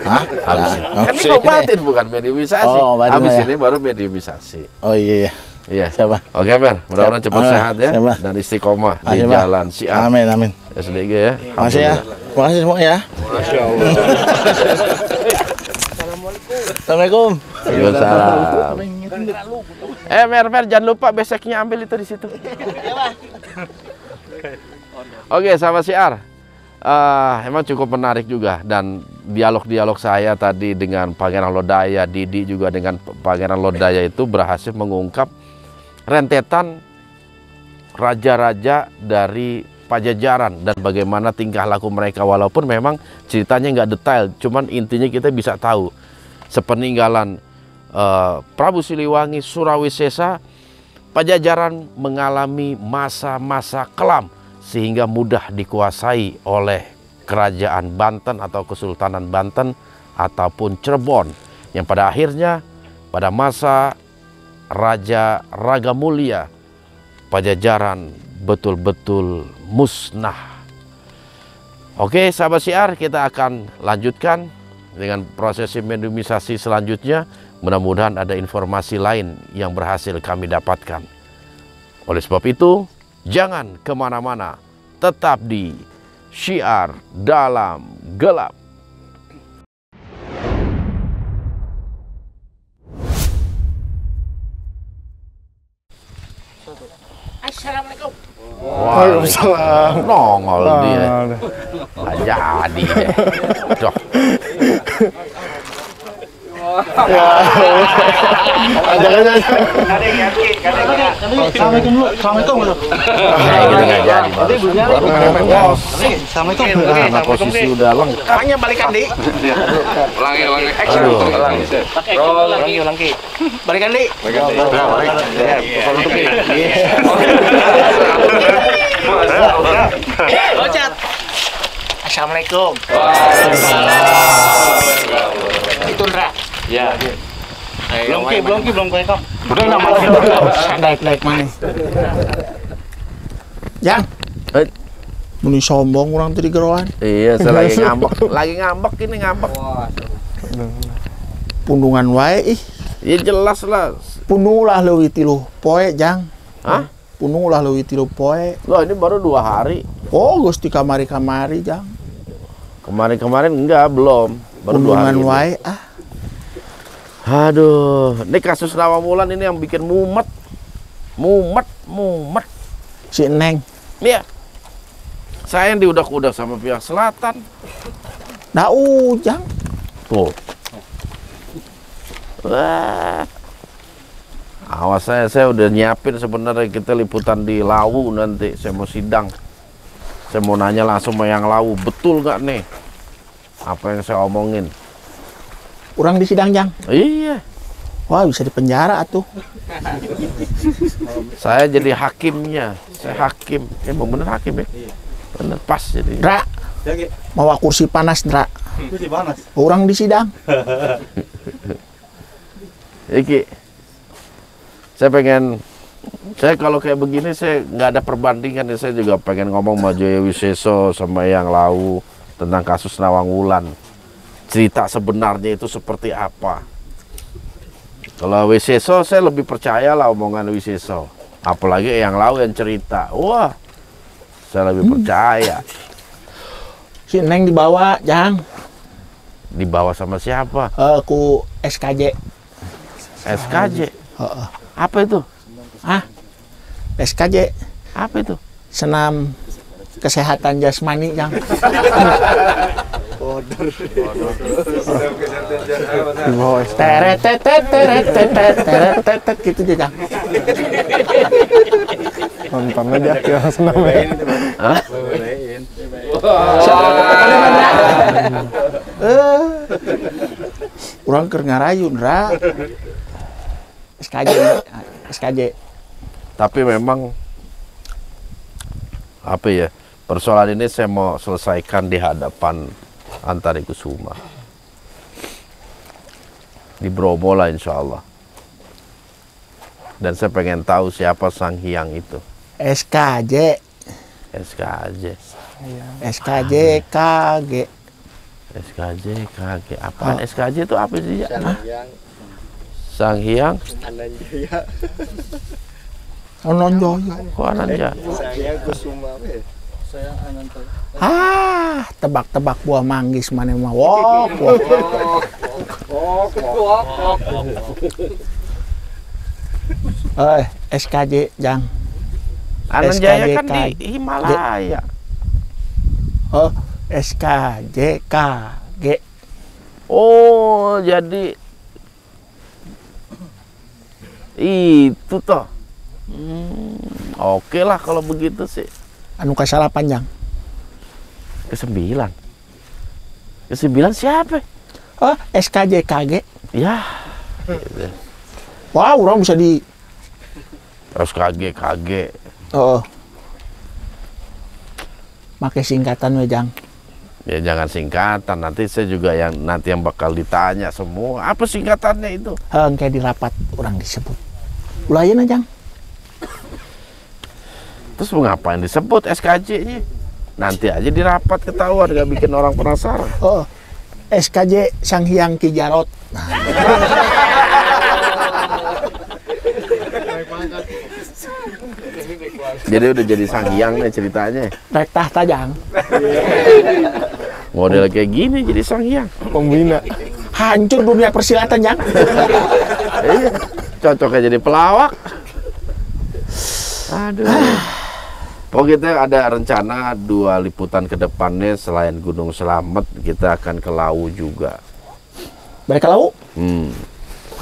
Hah? Habis ini. Kan ini obatin bukan mediumisasi. Oh, habis ya. ini baru mediumisasi. Oh iya. Iya. Siapa? Oke, Mer. Mudah-mudahan cepat sehat ya siapa? dan istiqomah di Siapa? jalan syiar. Amin, amin. SDG ya. Makasih ya. Makasih semua ya. Masya Allah. Assalamualaikum. Waalaikumsalam. Mer, jangan lupa beseknya ambil itu di situ. Oke, sahabat syiar. Emang cukup menarik juga, dan dialog-dialog saya tadi dengan Pangeran Lodaya, Didi juga dengan Pangeran Lodaya itu berhasil mengungkap rentetan raja-raja dari Pajajaran dan bagaimana tingkah laku mereka, walaupun memang ceritanya nggak detail, cuman intinya kita bisa tahu sepeninggalan Prabu Siliwangi, Surawisesa, Pajajaran mengalami masa-masa kelam sehingga mudah dikuasai oleh kerajaan Banten atau Kesultanan Banten ataupun Cirebon, yang pada akhirnya pada masa Raja Ragamulya Pajajaran betul-betul musnah. Oke, sahabat syiar, kita akan lanjutkan dengan prosesi mediumisasi selanjutnya. Mudah-mudahan ada informasi lain yang berhasil kami dapatkan. Oleh sebab itu, jangan kemana-mana, tetap di Syiar Dalam Gelap. Assalamualaikum. Waalaikumsalam. Nongol dia. Nggak jadi deh. Doh. Assalamualaikum dulu. Assalamualaikum dulu. Kayak gini nggak jadi. Baru main bos. Assalamualaikum. Karena posisi udah lengkap. Orangnya balikan di. Ulangi. Action. Ulangi. Balikan di. Loncat. Assalamualaikum. Itu Ndra. Ya. Belum kau. Udah nama naik mana? Yang. Muni sombong kurang tadi geroan. Iya, saya lagi ngambek. Lagi ngambek ini ngambek. Pundungan wae ih. Ya jelas lah. Pundulah leuwih 3 poe jang. Hah? Pundulah leuwih 3 poe. Loh, ini baru 2 hari. Oh, Gusti kamari-kamari jang. Kemarin enggak, belum. Baru 2 hari. Pundungan ini. wae ah. Aduh, ini kasus Nawangwulan ini yang bikin mumet. Mumet. Si Neng. Iya. Saya yang diudak-udak sama pihak selatan. Da jang. Tuh. Wah. Awas saya udah nyiapin sebenarnya, kita liputan di Lawu nanti. Saya mau sidang. Saya mau nanya langsung sama yang Lawu, betul nggak nih apa yang saya omongin? Urang di sidang jang. Iya. Wah, bisa dipenjara atuh. Saya jadi hakimnya. Saya hakim. Emang bener hakim ya? Bener, pas jadi. Ndra. Mau kursi panas, Ndra. Kursi panas. Urang di sidang. Iki, saya kalau kayak begini saya nggak ada perbandingan ya. Saya juga pengen ngomong sama Jaya Wiseso sama yang Lawu tentang kasus Nawangwulan. Cerita sebenarnya itu seperti apa? Kalau Wiseso saya lebih percaya lah omongan Wiseso. Apalagi yang Lawu yang cerita. Wah, saya lebih percaya. Si Neng dibawa, jang. Dibawa sama siapa? Ku SKJ. SKJ. Apa itu? Ah, SKJ. Apa itu? Senam kesehatan jasmani, jang. Dibawa teret gitu aja, jang. Nonton aja yang senam. Hah? Urang keur ngarayu, Ndra. SKJ. Tapi memang apa ya, persoalan ini saya mau selesaikan di hadapan Antari Kusuma di Bromo lah insya Allah. Dan saya pengen tahu siapa Sang Hyang itu. SKJ. SKJ KG. SKJ KG. Apaan SKJ itu apa sih? Sang Hyang Ananjaya. Kok Ananjaya? Tebak-tebak buah manggis mana mah. SKJ Jang. Ananjaya kan SKJ di Himalaya. Oh, SKJ KG. Oh, jadi itu toh. Oke lah kalau begitu sih. Anu kasalah panjang. Ke-9 siapa? Oh, SKJ KG. Ya. Gitu. Wah, orang bisa di SKJ KG. Oh. Pakai singkatan we, Jang. Ya jangan singkatan, nanti saya juga yang bakal ditanya semua. Apa singkatannya itu? Kayak di rapat orang disebut. Ulayan Jang. Terus ngapain disebut SKJ-nya? Nanti aja di rapat ketahuan, gak bikin orang penasaran. Oh, SKJ Sang Hyang Ki Jarot. Jadi udah jadi Sang Hyang nih ceritanya. Naik tahta Jang. Model kayak gini jadi Sang Hyang. Pembina. Hancur dunia persilatan Jang. Iya, cocoknya jadi pelawak. Aduh. Oh, kita ada rencana 2 liputan ke depannya. Selain Gunung Slamet, kita akan ke Lawu juga. Balik ke Lawu?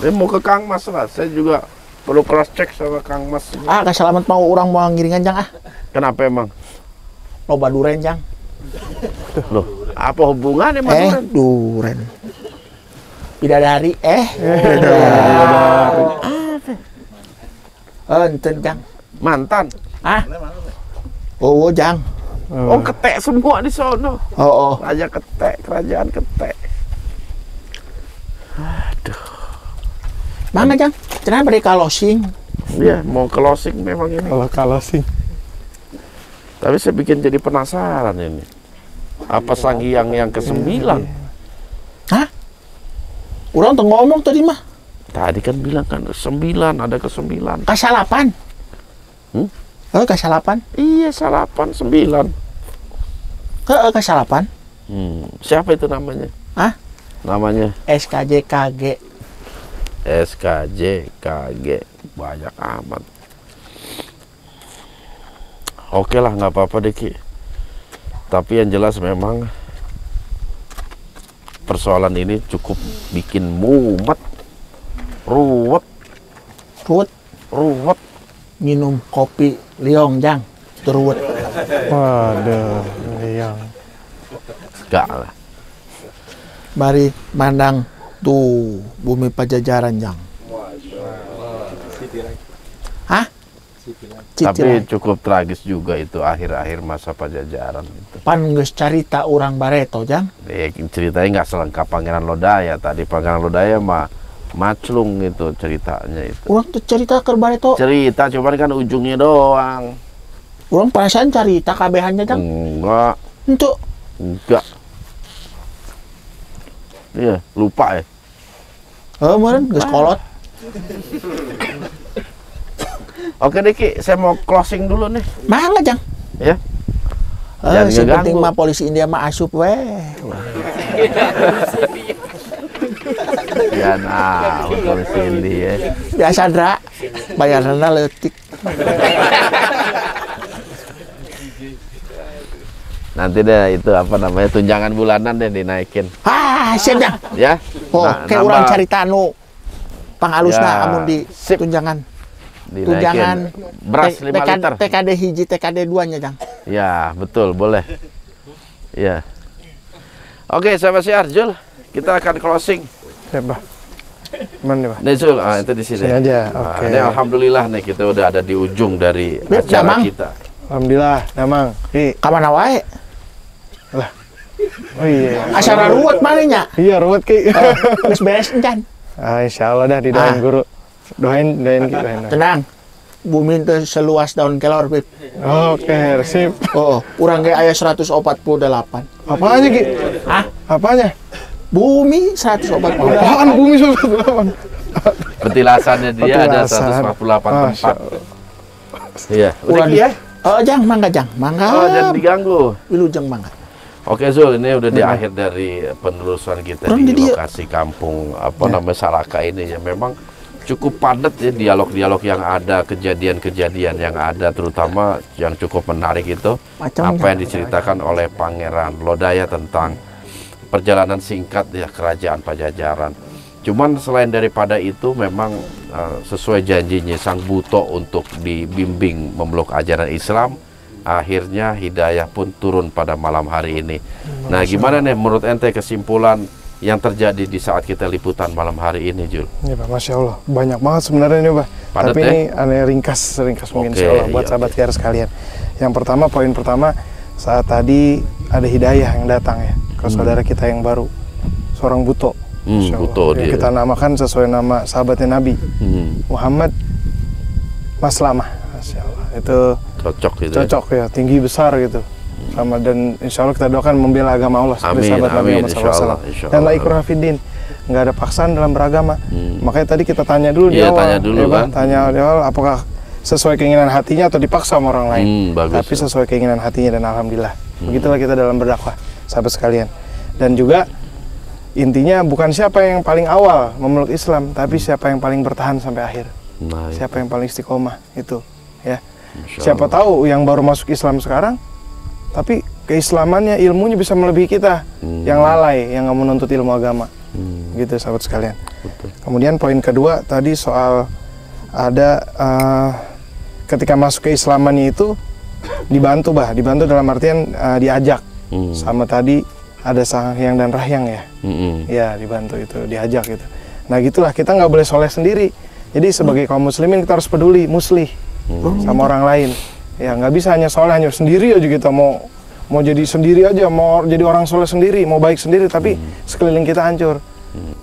Saya mau ke Kang Mas lah. Saya juga perlu cross check sama Kang Mas. Kesalamat mau orang mau ngiringan Jang Kenapa emang? Loba duren Jang. Loh, apa hubungannya sama duren? Duren. Bidadari. Enten Jang. Mantan. Oh, Jang. Oh, ketek semua di sono. Oh. Raja ketek, kerajaan ketek. Aduh. Mana Jang? Cenah beri closing. Iya, mau closing memang ini. Kalau closing. Tapi saya bikin jadi penasaran ini. Apa Sang Hyang yang ke-9? Hah? Urang tuh ngomong tadi mah. Tadi kan bilang kan 9, ada ke-9. Kasalapan. Kasalapan? Iya, salapan 9. Kasalapan. Siapa itu namanya? Namanya SKJ KG. SKJ KG. Banyak amat. Oke lah, nggak apa-apa deh Ki. Tapi yang jelas memang persoalan ini cukup bikin mumet, ruwet. Minum kopi liong Jang, teruwet. Waduh, liong. Enggak lah. Bari mandang tuh bumi Pajajaran Jang. Hah? Tapi cukup tragis juga itu akhir-akhir masa Pajajaran itu. Pan geus carita urang Bareto Jang. Ceritanya nggak selengkap Pangeran Lodaya. Tadi Pangeran Lodaya mah maclung itu ceritanya itu. Urang tuh cerita ke Bareto. Cerita cuman kan ujungnya doang. Urang perasaan carita kabehannya Jang. Enggak. Enggak. Iya, lupa ya. Meureun geus kolot. Oke deh Ki, saya mau closing dulu nih. Mangga Jang. Ya. Si penting mah polisi India mah asup weh. Ya nah, polisi India. Biasa Dra. Bayaranna leutik. Nanti deh itu apa namanya tunjangan bulanan deh dinaikin. Siap Jang. Ya. Kayak urang carita anu pangalusna Ya, amun di sip. tunjangan. Dinaikin. Tunjangan Beras 5 liter. TKD hiji, TKD 2 nya Jang. Ya, betul, boleh. Ya. Oke, sahabat siar, Jul, kita akan closing. Ya, Bah. Mana, Bah? Nih, Jul, itu di sini. Sini aja. Nah, Oke. ini alhamdulillah nih kita udah ada di ujung dari acara kita. Alhamdulillah, Damang. Kapan wae? Lah. Oh iya. Acara ruwet mana nya? Iya, ruwet Ki. Geus beres encan. Insya Allah dah didoain guru. Doain Ki. Tenang. Bumi teh seluas daun kelor, Pip. Oke, sip. Oh, urang ge aya 148. Apanya Ki? Hah? Apanya? Bumi 148. Apaan bumi 148? Petilasannya dia ada 148 tempat. Iya, udah Ki ya? Oh, jang, mangga jang. Mangga. Oh, jangan diganggu. Wilujeng mangga. Oke Zul, ini udah di akhir dari penelusuran kita di lokasi kampung namanya Salaka ini ya. Memang cukup padat ya dialog-dialog yang ada, kejadian-kejadian yang ada, terutama yang cukup menarik itu apa yang diceritakan oleh Pangeran Lodaya tentang perjalanan singkat ya kerajaan Pajajaran. Cuman selain daripada itu memang sesuai janjinya Sang Buto untuk dibimbing memeluk ajaran Islam, akhirnya hidayah pun turun pada malam hari ini. Nah, gimana nih menurut ente kesimpulan yang terjadi di saat kita liputan malam hari ini, Jul? Ya, Pak, Masya Allah. Banyak banget sebenarnya ini, Pak. Padat, tapi ini aneh ringkas mungkin Insya Allah buat sahabat siar sekalian. Yang pertama, poin pertama, saat tadi ada hidayah yang datang ya ke saudara kita yang baru, seorang Buto. Buto dia. Kita namakan sesuai nama sahabatnya Nabi, Muhammad Maslamah. Masya Allah. Itu cocok gitu. Cocok ya, tinggi besar gitu. Sama dan insya Allah kita doakan membela agama Allah seperti sahabat Nabi Muhammad SAW. Dan la ikraha fiddin, nggak ada paksaan dalam beragama. Makanya tadi kita tanya dulu di awal. Tanya dulu kan. Tanya di awal apakah sesuai keinginan hatinya atau dipaksa sama orang lain. Bagus. Tapi sesuai keinginan hatinya dan alhamdulillah. Begitulah kita dalam berdakwah, sahabat sekalian. Dan juga intinya bukan siapa yang paling awal memeluk Islam, tapi siapa yang paling bertahan sampai akhir. Siapa yang paling istiqomah itu, ya. Siapa tahu yang baru masuk Islam sekarang, tapi keislamannya, ilmunya bisa melebihi kita yang lalai, yang nggak menuntut ilmu agama, gitu sahabat sekalian. Kemudian poin kedua tadi soal ada ketika masuk keislamannya itu dibantu dalam artian diajak sama tadi ada sang hyang dan rahyang ya, ya dibantu itu, diajak gitu. Nah gitulah, kita nggak boleh soleh sendiri. Jadi sebagai kaum muslimin kita harus peduli, muslih sama orang lain. Ya nggak bisa hanya soleh hanya sendiri aja kita mau jadi sendiri aja, mau jadi orang soleh sendiri, mau baik sendiri, tapi sekeliling kita hancur.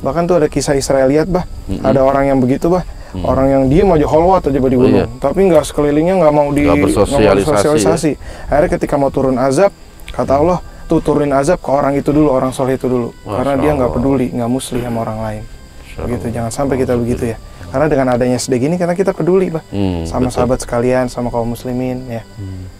Bahkan tuh ada kisah Israeliat bah, ada orang yang begitu bah, orang yang diem aja holwat aja di gunung, tapi nggak sekelilingnya nggak mau bersosialisasi. Akhirnya ketika mau turun azab, kata Allah tuh turunin azab ke orang itu dulu, orang soleh itu dulu, karena dia nggak peduli, nggak muslih sama orang lain. Begitu, jangan sampai kita begitu ya. Karena dengan adanya sedek ini karena kita peduli bah, sama sahabat sekalian, sama kaum muslimin ya.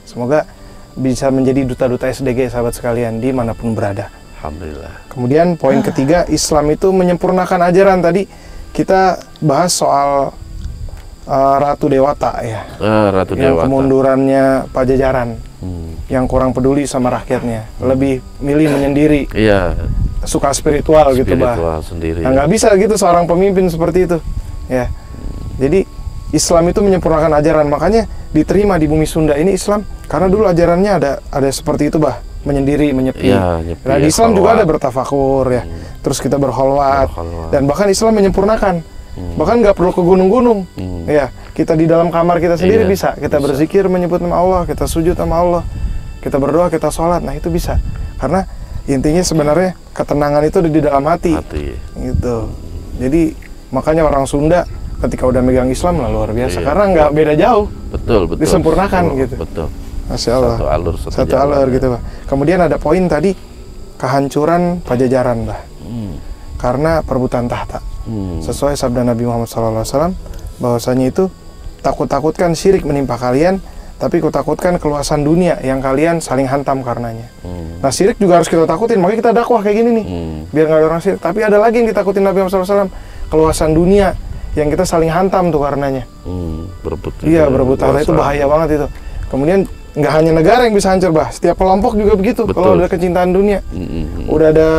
Semoga bisa menjadi duta-duta SDG sahabat sekalian dimanapun berada. Alhamdulillah. Kemudian poin ketiga, Islam itu menyempurnakan ajaran. Tadi kita bahas soal Ratu Dewata ya, Ratu yang Dewata. kemundurannya Pajajaran, yang kurang peduli sama rakyatnya, lebih milih menyendiri, suka spiritual gitu bah. Sendiri. Nah, nggak bisa gitu seorang pemimpin seperti itu ya. Jadi Islam itu menyempurnakan ajaran, makanya diterima di bumi Sunda ini Islam karena dulu ajarannya ada seperti itu bah, menyendiri, menyepi. Nah di Islam juga ada bertafakur ya, terus kita berholwat, dan bahkan Islam menyempurnakan, bahkan nggak perlu ke gunung-gunung ya, kita di dalam kamar kita sendiri bisa berzikir, menyebut nama Allah, kita sujud sama Allah, kita berdoa, kita sholat. Nah itu bisa, karena intinya sebenarnya ketenangan itu ada di dalam hati. Gitu. Jadi makanya orang Sunda ketika udah megang Islam lah luar biasa, karena nggak beda jauh, betul, disempurnakan gitu. Betul. Masya Allah. Satu alur gitu bah. Kemudian ada poin tadi kehancuran Pajajaran bah, karena perebutan tahta. Sesuai sabda Nabi Muhammad SAW, bahwasanya itu takut-takutkan syirik menimpa kalian, tapi kutakutkan keluasan dunia yang kalian saling hantam karenanya. Nah syirik juga harus kita takutin, makanya kita dakwah kayak gini nih, biar nggak ada orang syirik. Tapi ada lagi yang ditakutin Nabi Muhammad SAW, keluasan dunia yang kita saling hantam tuh karenanya. Berebut tahta itu bahaya banget itu. Kemudian nggak hanya negara yang bisa hancur bah, setiap kelompok juga begitu. Kalau ada kecintaan dunia, udah ada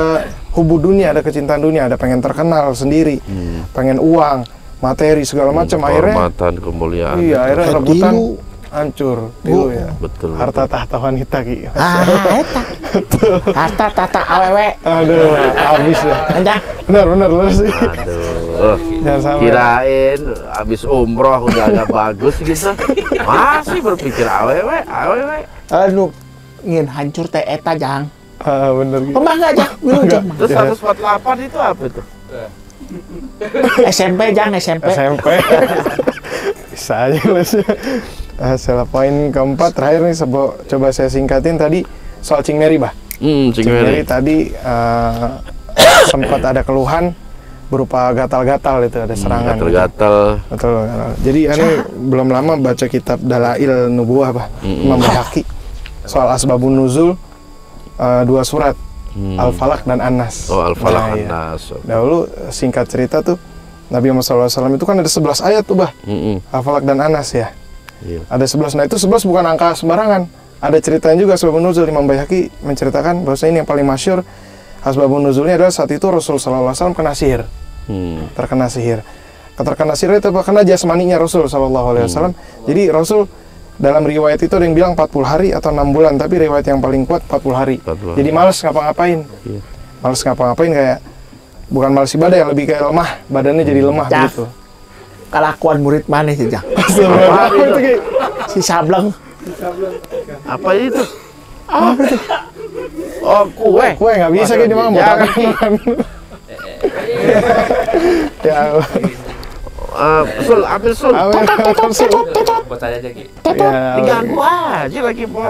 hubu dunia, ada kecintaan dunia, ada pengen terkenal sendiri, pengen uang, materi segala macam, akhirnya kemuliaan. Iya, akhirnya rebutan hancur. Tilu ya. Betul. Harta tahta wanita Ki. Eta. Harta tata awewe. Aduh, habis ya. Anjak. Benar sih. Aduh. Jangan sampai. Kirain habis umroh udah agak bagus gitu. Masih berpikir awewe. Anu ingin hancur teh eta jang. Bener Ki. Pembangga jang. Wilujeng. Terus 148 itu apa itu? SMP jang SMP. Bisa aja Mas. Salah poin keempat terakhir nih coba saya singkatin tadi soal Cingmeri, Bah. Cingmeri tadi sempat ada keluhan berupa gatal-gatal itu, ada serangan. Gatal-gatal. Betul. Jadi ini belum lama baca kitab Dalail Nubuwah, Bah. Imam Baihaqi soal asbabun nuzul 2 surat. Al-Falaq dan An-Nas. Oh, Al-Falaq Nah, An-Nas. Dahulu singkat cerita tuh Nabi Muhammad SAW itu kan ada 11 ayat tuh, Bah. Al-Falaq dan An-Nas ya. Iya. Ada 11. Nah itu 11 bukan angka sembarangan. Ada ceritanya juga asbabun nuzul. Imam Baihaqi menceritakan bahwasanya ini yang paling masyhur. Asbabun nuzulnya adalah saat itu Rasul SAW kena sihir. Terkena sihir. Terkena sihir itu kena jasmaninya Rasul SAW. Jadi Rasul dalam riwayat itu ada yang bilang 40 hari atau 6 bulan, tapi riwayat yang paling kuat 40 hari. 40 Jadi malas ngapa-ngapain. Iya. Malas ngapa-ngapain kayak bukan malas ibadah ya, lebih kayak lemah, badannya jadi lemah Cak. gitu. Kelakuan murid mana sih jang? Apa itu Ki? Si Sableng. Apa itu? Oh, kue. Kue nggak bisa Ki di mana? Jangan, Ki. Ya Allah. Sul, ambil Sul. Buat saya aja, Ki. Ya, Diganggu aja lagi, Po.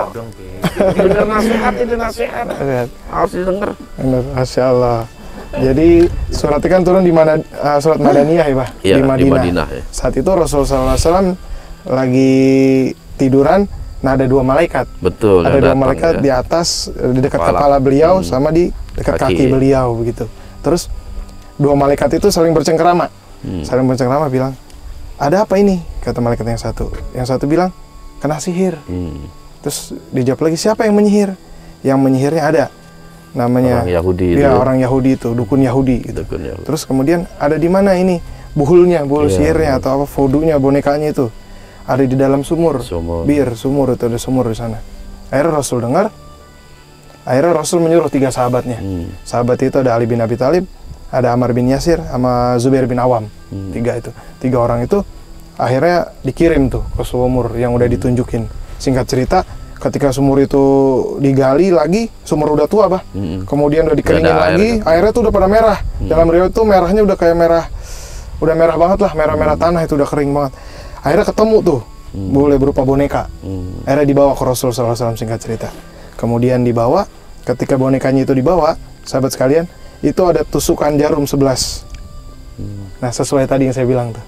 Dengar nasihat, ini nasihat. lihat. Harus didengar. Benar, Masya Allah. Jadi surat itu kan turun di mana surat Madaniyah ya, Pak? Iya, Di di Madinah, ya. Saat itu Rasulullah SAW lagi tiduran, nah ada 2 malaikat. Betul. Ada yang 2 datang, malaikat ya. di atas, di dekat Kepala. kepala beliau sama di dekat kaki beliau begitu. Terus 2 malaikat itu saling bercengkerama. Saling bercengkerama bilang, ada apa ini? Kata malaikat yang satu. Yang satu bilang, kena sihir. Terus dijawab lagi, siapa yang menyihir? Yang menyihirnya ada. Namanya Orang Yahudi ya, itu. orang Yahudi itu, dukun Yahudi gitu. Dukun Yahudi. Terus kemudian ada di mana ini? Buhul Iya. sihirnya atau apa voodoo-nya, bonekanya itu. Ada di dalam sumur. Sumur. Sumur itu ada sumur di sana. Akhirnya Rasul dengar. Akhirnya Rasul menyuruh 3 sahabatnya. Sahabat itu ada Ali bin Abi Thalib, ada Ammar bin Yasir, sama Zubair bin Awam. 3 itu. 3 orang itu akhirnya dikirim tuh ke sumur yang udah ditunjukin. Singkat cerita, ketika sumur itu digali lagi, sumur udah tua, Bah. Kemudian udah dikeringin Udah ada lagi, airnya tuh udah pada merah. Dalam riwayat tuh merahnya udah kayak merah, udah merah banget lah, merah-merah tanah itu udah kering banget. Akhirnya ketemu tuh, boleh berupa boneka. Akhirnya dibawa ke Rasul SAW, singkat cerita. Kemudian dibawa, ketika bonekanya itu dibawa, sahabat sekalian, itu ada tusukan jarum 11. Nah, sesuai tadi yang saya bilang tuh.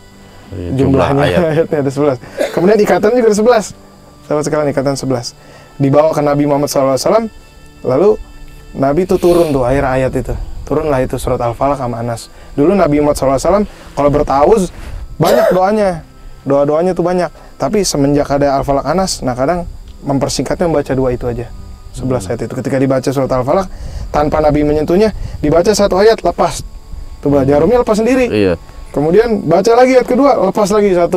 Jumlahnya ayatnya ada 11. Kemudian ikatannya juga ada 11. Sahabat sekalian, ikatan 11. Dibawa ke Nabi Muhammad SAW, lalu Nabi itu turun tuh akhir ayat itu. Turunlah itu surat Al-Falaq sama An-Nas. Dulu Nabi Muhammad SAW kalau bertawuz banyak doanya. Doa-doanya tuh banyak. Tapi semenjak ada Al-Falaq An-Nas, nah kadang mempersingkatnya membaca 2 itu aja. 11 ayat itu. Ketika dibaca surat Al-Falaq, tanpa Nabi menyentuhnya, dibaca 1 ayat, lepas. Tuh, jarumnya lepas sendiri. Iya. Kemudian baca lagi ayat kedua, lepas lagi 1.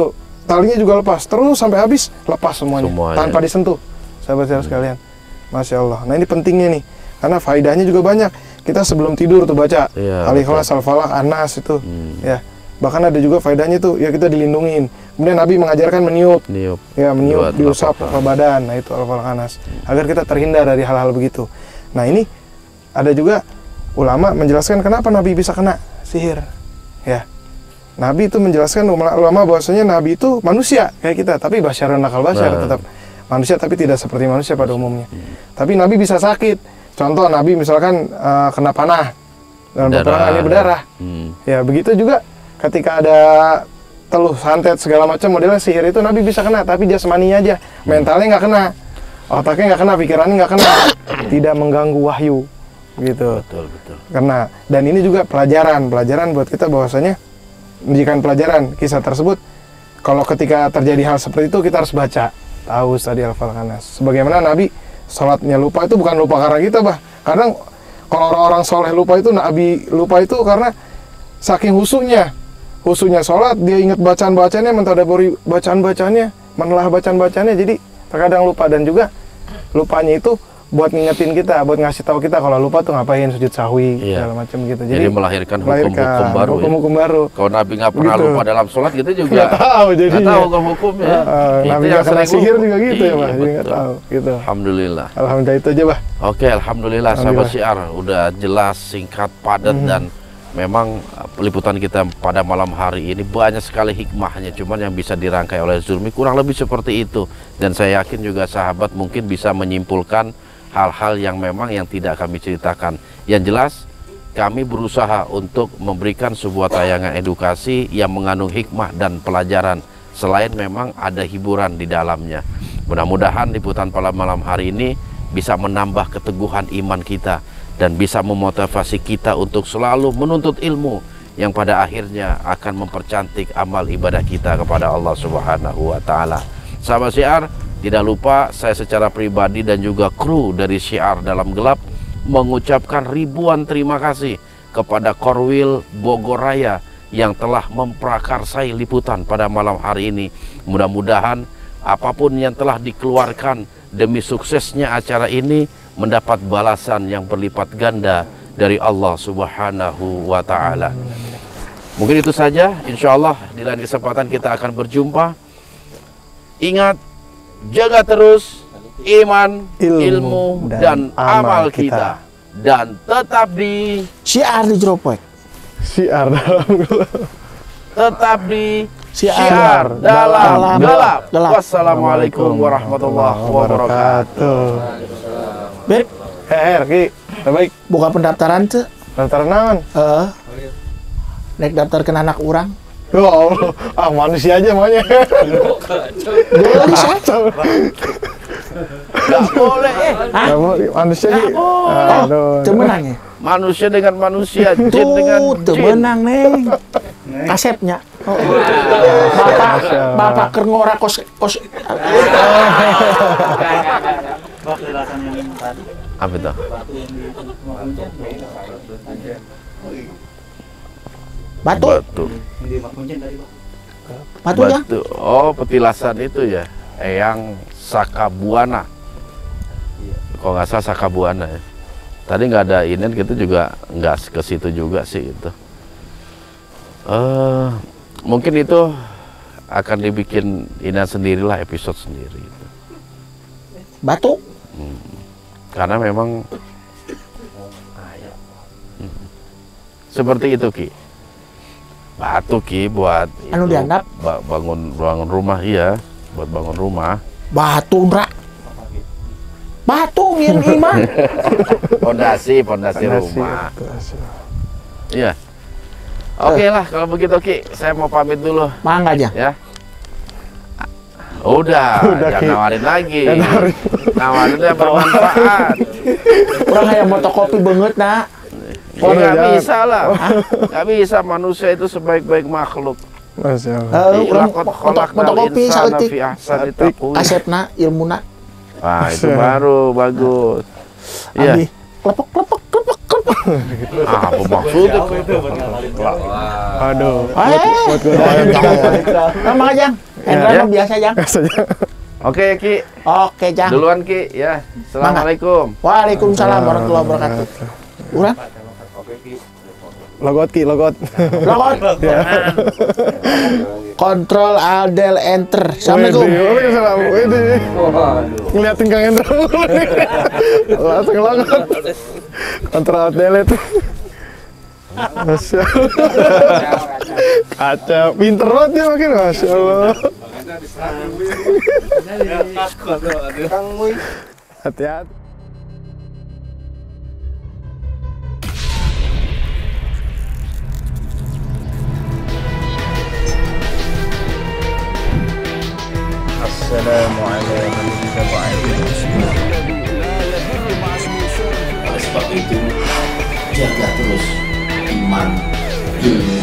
Talinya juga lepas, terus sampai habis lepas semuanya. Tanpa disentuh, sahabat-sahabat sekalian. Masya Allah. Nah ini pentingnya nih, karena faedahnya juga banyak. Kita sebelum tidur tuh baca Al-Ikhlas, Al-Falaq, An-Nas itu, ya. Bahkan ada juga faedahnya tuh, ya kita dilindungin. Kemudian Nabi mengajarkan meniup, ya meniup, diusap ke badan. Nah itu Al-Falaq, An-Nas, agar kita terhindar dari hal-hal begitu. Nah ini ada juga ulama menjelaskan kenapa Nabi bisa kena sihir, ya. Nabi itu menjelaskan ulama bahwasanya Nabi itu manusia kayak kita, tapi basyarun nakal basyar, tetap manusia tapi tidak seperti manusia pada umumnya. Tapi Nabi bisa sakit. Contoh Nabi misalkan kena panah dalam peperangannya berdarah. Ya begitu juga ketika ada teluh, santet segala macam modelnya sihir itu Nabi bisa kena, tapi jasmaninya aja, mentalnya nggak kena, otaknya nggak kena, pikirannya nggak kena, tidak mengganggu wahyu gitu. Betul. Karena dan ini juga pelajaran buat kita bahwasanya menjadikan pelajaran kisah tersebut. Kalau ketika terjadi hal seperti itu kita harus baca tahu tadi Al-Falaq An-Nas. Sebagaimana Nabi sholatnya lupa itu bukan lupa karena kita, Bah. Kadang kalau orang-orang soleh lupa itu, Nabi lupa itu karena saking husunya sholat, dia ingat bacaan-bacaannya, mentadaburi bacaan-bacaannya, menelah bacaan-bacaannya, jadi terkadang lupa. Dan juga lupanya itu buat ngingetin kita, buat ngasih tahu kita kalau lupa tuh ngapain, sujud sahwi, segala macam gitu. Jadi melahirkan hukum-hukum baru. Hukum-hukum baru. Kalau Nabi nggak pernah lupa dalam sholat, kita juga nggak tahu. Jadi nggak tahu hukum-hukumnya. Nabi nggak pernah sihir juga gitu ya, Pak. Jadi nggak tahu. Gitu. Alhamdulillah. Alhamdulillah itu aja, Pak. Oke, alhamdulillah sahabat syiar, udah jelas, singkat, padat, dan memang peliputan kita pada malam hari ini banyak sekali hikmahnya. Cuman yang bisa dirangkai oleh Zulmi kurang lebih seperti itu. Dan saya yakin juga sahabat mungkin bisa menyimpulkan hal-hal yang memang yang tidak kami ceritakan. Yang jelas kami berusaha untuk memberikan sebuah tayangan edukasi yang mengandung hikmah dan pelajaran, selain memang ada hiburan di dalamnya. Mudah-mudahan liputan pada malam hari ini bisa menambah keteguhan iman kita dan bisa memotivasi kita untuk selalu menuntut ilmu yang pada akhirnya akan mempercantik amal ibadah kita kepada Allah Subhanahu wa taala. Sahabat syiar, tidak lupa saya secara pribadi dan juga kru dari Syiar Dalam Gelap mengucapkan ribuan terima kasih kepada Korwil Bogor Raya yang telah memprakarsai liputan pada malam hari ini. Mudah-mudahan apapun yang telah dikeluarkan demi suksesnya acara ini mendapat balasan yang berlipat ganda dari Allah Subhanahu wa taala. Mungkin itu saja, insya Allah di lain kesempatan kita akan berjumpa. Ingat, jaga terus iman, ilmu dan amal kita. Dan tetap di Syiar di Jeropek. Syiar Dalam Gelap. Tetap di Syiar Dalam Gelap. Gelap. Wassalamualaikum warahmatullahi wabarakatuh. Beb, Ki, baik. buka pendaftaran tuh. Daftar naon? Naik daftarkan anak orang. Ya Allah, manusia aja maunya. Bisa. Gak boleh, Kamu manusia Ki. Aduh. Temenang ya? manusia dengan manusia, jin dengan Tuh, jin. temenang neng. Kasepnya. Bapak keur ngora kos. Apa itu? Batu. Batunya? Batu. Oh, petilasan itu ya. Eyang Sakabuana. Kalau nggak salah Sakabuana ya. Tadi nggak ada ini, kita juga nggak ke situ juga sih itu. Mungkin itu akan dibikin ini sendirilah, episode sendiri. Batu. Karena memang seperti itu Ki. Batu Ki buat Anu itu, dianggap? bangun rumah, iya, buat bangun rumah. Batu, Ndra. Batu yang iman. Pondasi rumah. Iya. Oke lah kalau begitu Ki, saya mau pamit dulu. Mangga aja. Ya. Udah jangan Ki. nawarin lagi. Nawarin yang bermanfaat. Kurang kayak fotokopi banget, nak. Oh, nggak bisa lah. Nggak bisa, manusia itu sebaik-baik makhluk. Masya Allah. Urang fotokopi saeutik. Kasepna, ilmuna. Wah, itu baru bagus. Iya. Abi, klepek. Apa maksudnya? Aduh. Buat Nama aja. Hendra Ya. mah biasa aja. Oke Ki, Oke, Jang. duluan Ki ya. Assalamualaikum. Waalaikumsalam warahmatullahi wabarakatuh. Urang? Logot Ki, logot. Logot. Kontrol Aldel Enter. Assalamualaikum. Waalaikumsalam. Widih. Ngeliatin Kang Hendra mulu nih. Langsung logot. Kontrol delete. Masya Allah. Kaca. Pinter banget ya makin. Masya Allah. Hati-hati. Oleh sebab itu, jaga terus iman, ilmu,